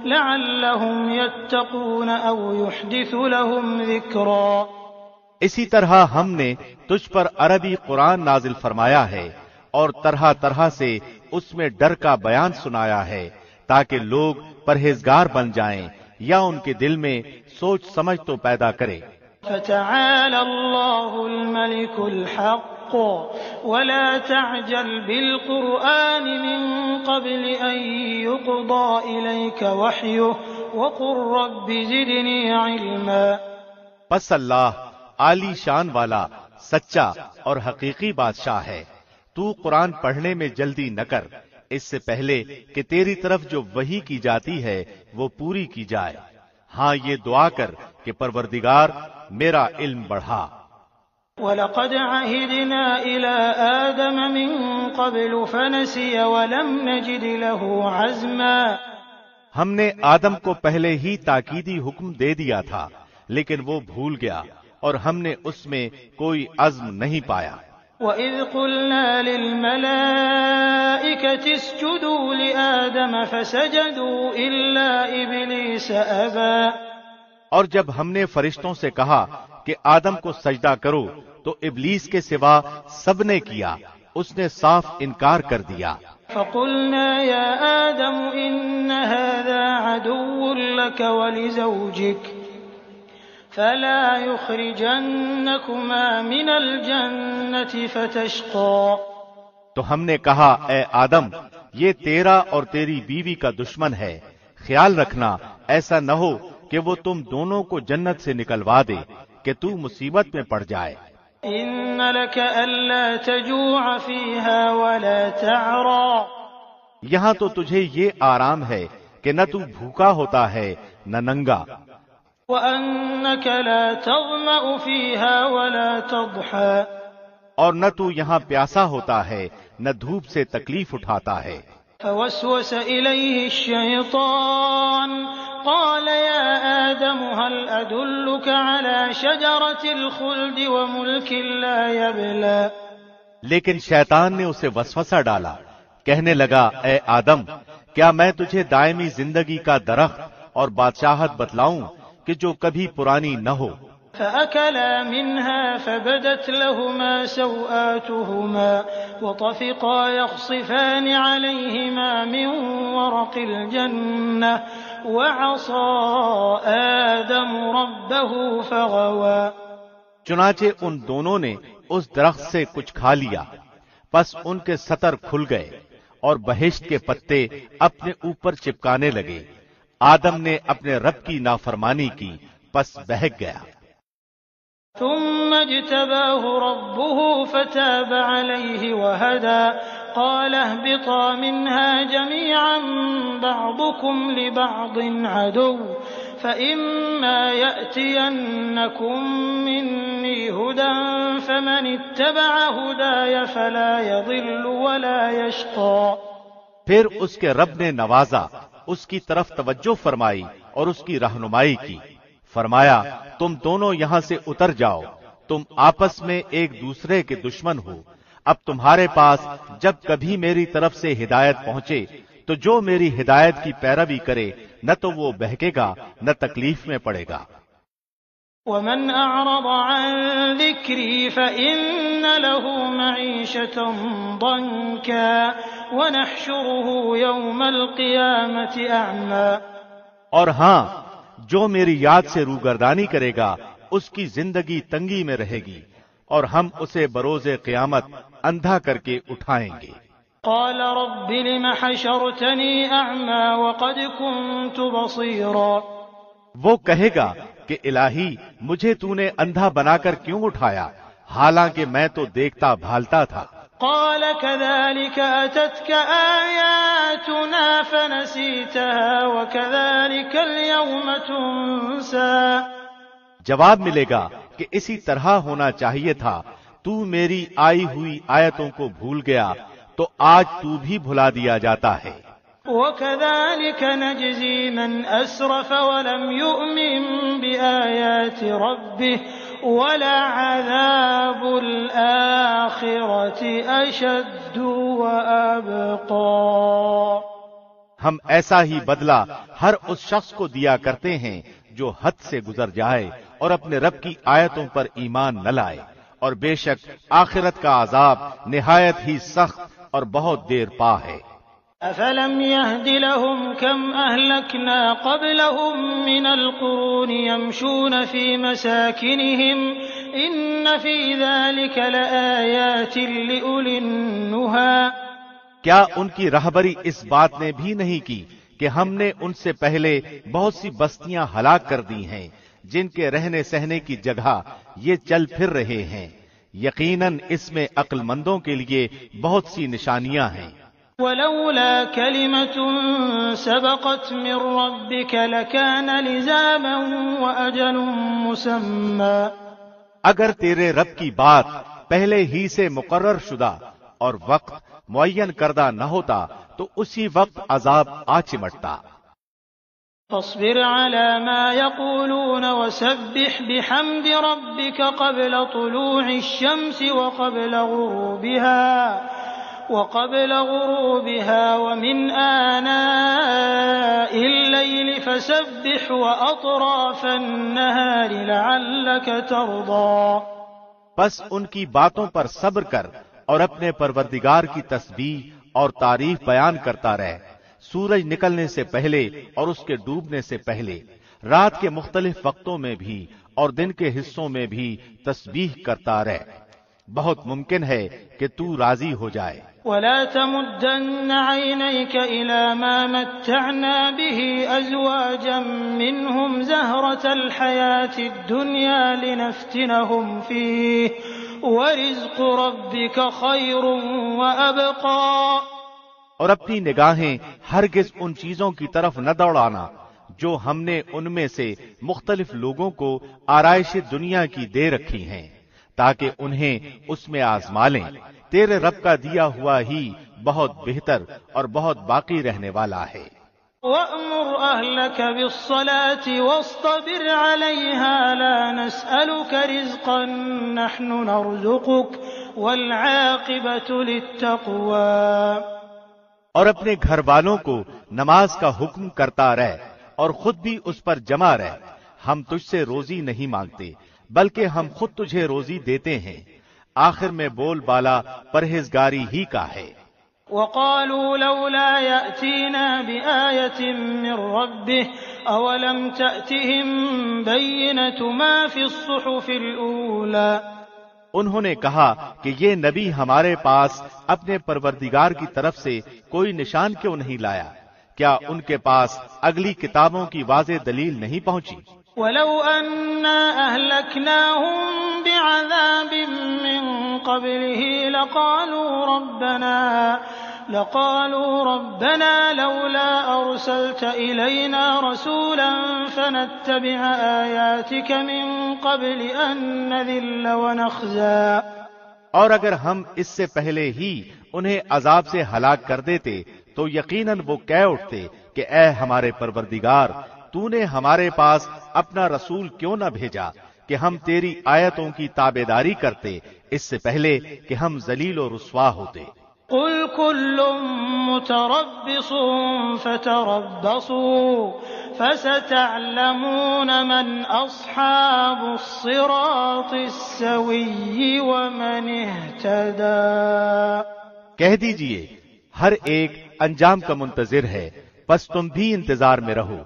لَعَلَّهُمْ يَتَّقُونَ أَوْ يُحْدِثُ لَهُمْ ذِكْرًا اسی طرح ہم نے تجھ پر عربی قرآن نازل فرمایا ہے اور طرح طرح سے اس میں ڈر کا بیان سنایا ہے تاکہ لوگ پرہیزگار بن جائیں یا ان کے دل میں سوچ سمجھ تو پیدا کرے۔ فَتَعَالَى اللَّهُ الْمَلِكُ الْحَقُّ وَلَا تَعْجَلْ بِالْقُرْآنِ مِن قَبْلِ أَن يُقْضَىٰ إِلَيْكَ وَحْيُهُ وَقُل رَّبِّ زِدْنِي عِلْمًا پس اللہ عالی شان والا سچا اور حقیقی بادشاہ ہے، تو قرآن پڑھنے میں جلدی نہ کر اس سے پہلے کہ تیری طرف جو وحی کی جاتی ہے وہ پوری کی جائے، ہاں یہ دعا کر کہ پروردگار میرا علم بڑھا۔ وَلَقَدْ عَهِدْنَا إِلَىٰ آدَمَ مِن قَبْلُ فَنَسِيَ وَلَمْ نَجِدْ لَهُ عَزْمًا ہم نے آدم کو پہلے ہی تاکیدی حکم دے دیا تھا لیکن وہ بھول گیا اور ہم نے اس میں کوئی عزم نہیں پایا۔ وَإِذْ قُلْنَا لِلْمَلَائِكَةِ اسْجُدُوا لِآدَمَ فَسَجَدُوا إِلَّا إِبْلِيسَ أَبَىٰ اور جب ہم نے فرشتوں سے کہا کہ آدم کو سجدہ کرو تو ابلیس کے سوا سب نے کیا، اس نے صاف انکار کر دیا۔ فَقُلْنَا يَا آدَمُ إِنَّ هَٰذَا عَدُوٌّ لَّكَ وَلِزَوْجِكَ فَلَا يُخْرِجَنَّكُمَا مِنَ الْجَنَّةِ فَتَشْقَىٰ تو ہم نے کہا اے آدم یہ تیرا اور تیری بیوی کا دشمن ہے، خیال رکھنا ایسا نہ ہو کہ وہ تم دونوں کو جنت سے نکلوا دے کہ تو مصیبت میں پڑ جائے۔ إِنَّ لَكَ أَلَّا تَجُوعَ فِيهَا وَلَا تَعْرَىٰ یہاں تو تجھے یہ آرام ہے کہ نہ تو بھوکا ہوتا ہے نہ ننگا، وَأَنَّكَ لَا تَظْمَأُ فِيهَا وَلَا تَضْحَىٰ اور نہ تو یہاں پیاسا ہوتا ہے نہ دھوپ سے تکلیف اٹھاتا ہے۔ فوسوس إليه الشيطان قال يا آدم هل أدلك على شجرة الخلد وملك لا يبلى لیکن شیطان نے اسے وسوسہ ڈالا، کہنے لگا اے آدم کیا میں تجھے دائمی زندگی کا درخت اور بادشاہت بتلاؤں کہ جو کبھی پرانی نہ ہو۔ فأكلا منها فبدت لهما سوآتهما وطفقا يخصفان عليهما من ورق الجنة وعصى آدم ربه فغوى۔ چنانچہ ان دونوں نے اس درخت سے کچھ کھا لیا، پس ان کے ستر کھل گئے اور بہشت کے پتے اپنے اوپر چپکانے لگے۔ آدم نے اپنے رب کی نافرمانی کی، پس بہک گیا۔ ثم اجتباه ربه فتاب عليه وهدى قال اهبطا منها جميعا بعضكم لبعض عدو فإما يأتينكم مني هدى فمن اتبع هداي فلا يضل ولا يشقى۔ پھر اس کے رب نے نوازا، اس کی طرف توجہ فرمائی اور اس کی رہنمائی کی۔ فرمایا تم دونوں یہاں سے اتر جاؤ، تم آپس میں ایک دوسرے کے دشمن ہو۔ اب تمہارے پاس جب کبھی میری طرف سے ہدایت پہنچے تو جو میری ہدایت کی پیروی کرے نہ تو وہ بہکے گا نہ تکلیف میں پڑے گا۔ ومن أعرض عن ذكري فإن له معيشة ضنكا ونحشره يوم القيامة أعمى۔ اور ہاں، جو میری یاد سے روگردانی کرے گا اس کی زندگی تنگی میں رہے گی اور ہم اسے بروز قیامت اندھا کر کے اٹھائیں گے۔ قال رب لم حشرتني أعمى وقد كنت بصيرا۔ وہ کہے گا کہ الہی مجھے تو نے اندھا بنا کر کیوں اٹھایا، حالانکہ میں تو دیکھتا بھالتا تھا۔ قال كذلك أتتك آياتنا فنسيتها وكذلك اليوم تنسى۔ جواب ملے گا کہ اسی طرح ہونا چاہیے تھا، تو میری آئی ہوئی آیتوں کو بھول گیا تو آج تو بھی بھلا دیا جاتا ہے۔ وكذلك نجزي من أسرف ولم يؤمن بآيات ربه ولعذاب الآخرة أشد وأبقى۔ ہم ایسا ہی بدلہ ہر اس شخص کو دیا کرتے ہیں جو حد سے گزر جائے اور اپنے رب کی آیتوں پر ایمان نہ لائے، اور بے شک آخرت کا عذاب نہایت ہی سخت اور بہت دیر پا ہے۔ أفلم يهد لهم كم أهلكنا قبلهم من القرون يمشون في مساكنهم إن في ذلك لآيات لأولي النهى۔ کیا ان کی رہبری اس بات نے بھی نہیں کی کہ ہم نے ان سے پہلے بہت سی بستیاں ہلاک کر دی ہیں جن کے رہنے سہنے کی جگہ یہ چل پھر رہے ہیں؟ یقیناً اس میں عقل مندوں کے لیے بہت سی نشانیاں ہیں۔ ولولا كلمة سبقت من ربك لكان لزاما وأجل مسمى۔ اگر تیرے رب کی بات پہلے ہی سے مقرر شدہ اور وقت معین کردہ نہ ہوتا تو اسی وقت عذاب آ چمٹتا۔ فاصبر على ما يقولون وسبح بحمد ربك قبل طلوع الشمس وقبل غروبها ومن آناء الليل فسبح وأطراف النهار لعلك ترضى۔ بس ان کی باتوں پر صبر کر اور اپنے پروردگار کی تسبیح اور تعریف بیان کرتا رہ، سورج نکلنے سے پہلے اور اس کے ڈوبنے سے پہلے، رات کے مختلف وقتوں میں بھی اور دن کے حصوں میں بھی تسبیح کرتا رہ، بہت ممکن ہے کہ تو راضی ہو جائے۔ ولا تمدن عينيك إلى ما متعنا به أزواجا منهم زهرة الحياة الدنيا لنفتنهم فيه ورزق ربك خير وأبقى۔ اور اپنی نگاہیں ہرگز ان چیزوں کی طرف نہ دوڑانا جو ہم نے ان میں سے مختلف لوگوں کو آرائش دنیا کی دے رکھی ہیں تاکہ انہیں اس میں آزما لیں۔ تیرے رب کا دیا ہوا ہی بہت بہتر اور بہت باقی رہنے والا ہے۔ وَأْمُرْ أَهْلَكَ بِالصَّلَاةِ وَاصْطَبِرْ عَلَيْهَا لَا نَسْأَلُكَ رِزْقًا نَحْنُ نَرْزُقُكَ وَالْعَاقِبَةُ لِلتَّقْوَى۔ اور اپنے گھر والوں کو نماز کا حکم کرتا رہ اور خود بھی اس پر جمع رہ، ہم تجھ سے روزی نہیں مانگتے بلکہ ہم خود تجھے روزی دیتے ہیں، آخر میں بول بالا پرہیزگاری ہی کا ہے۔ وقالوا لولا يأتينا بآية من ربه أولم تأتهم بينة ما في الصحف الأولى، انہوں نے کہا کہ یہ نبی ہمارے پاس اپنے پروردگار کی طرف سے کوئی نشان کیوں نہیں لایا؟ کیا ان کے پاس اگلی کتابوں کی واضح دلیل نہیں پہنچی؟ ولو أنا أهلكناهم بعذاب من قبله لقالوا ربنا لولا أرسلت إلينا رسولا فنتبع آياتك من قبل أن نذل ونخزى، اور اگر ہم اس سے پہلے ہی انہیں عذاب سے ہلاک کر دیتے تو یقیناً وہ کہہ اٹھتے کہ اے ہمارے پروردگار، تو نے ہمارے پاس اپنا رسول کیوں نہ بھیجا کہ ہم تیری آیتوں کی تابعداری کرتے اس سے پہلے کہ ہم ذلیل و رسوا ہوتے۔ قل كل متربص فتربصوا فستعلمون من أصحاب الصراط السوي ومن اهتدى۔ کہہ دیجئے ہر ایک انجام کا منتظر ہے، بس تم بھی انتظار میں رہو،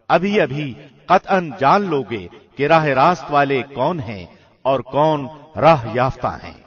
ابھی ابھی قطعاً جان لوگے کہ راہ راست والے کون ہیں اور کون راہ یافتہ ہیں۔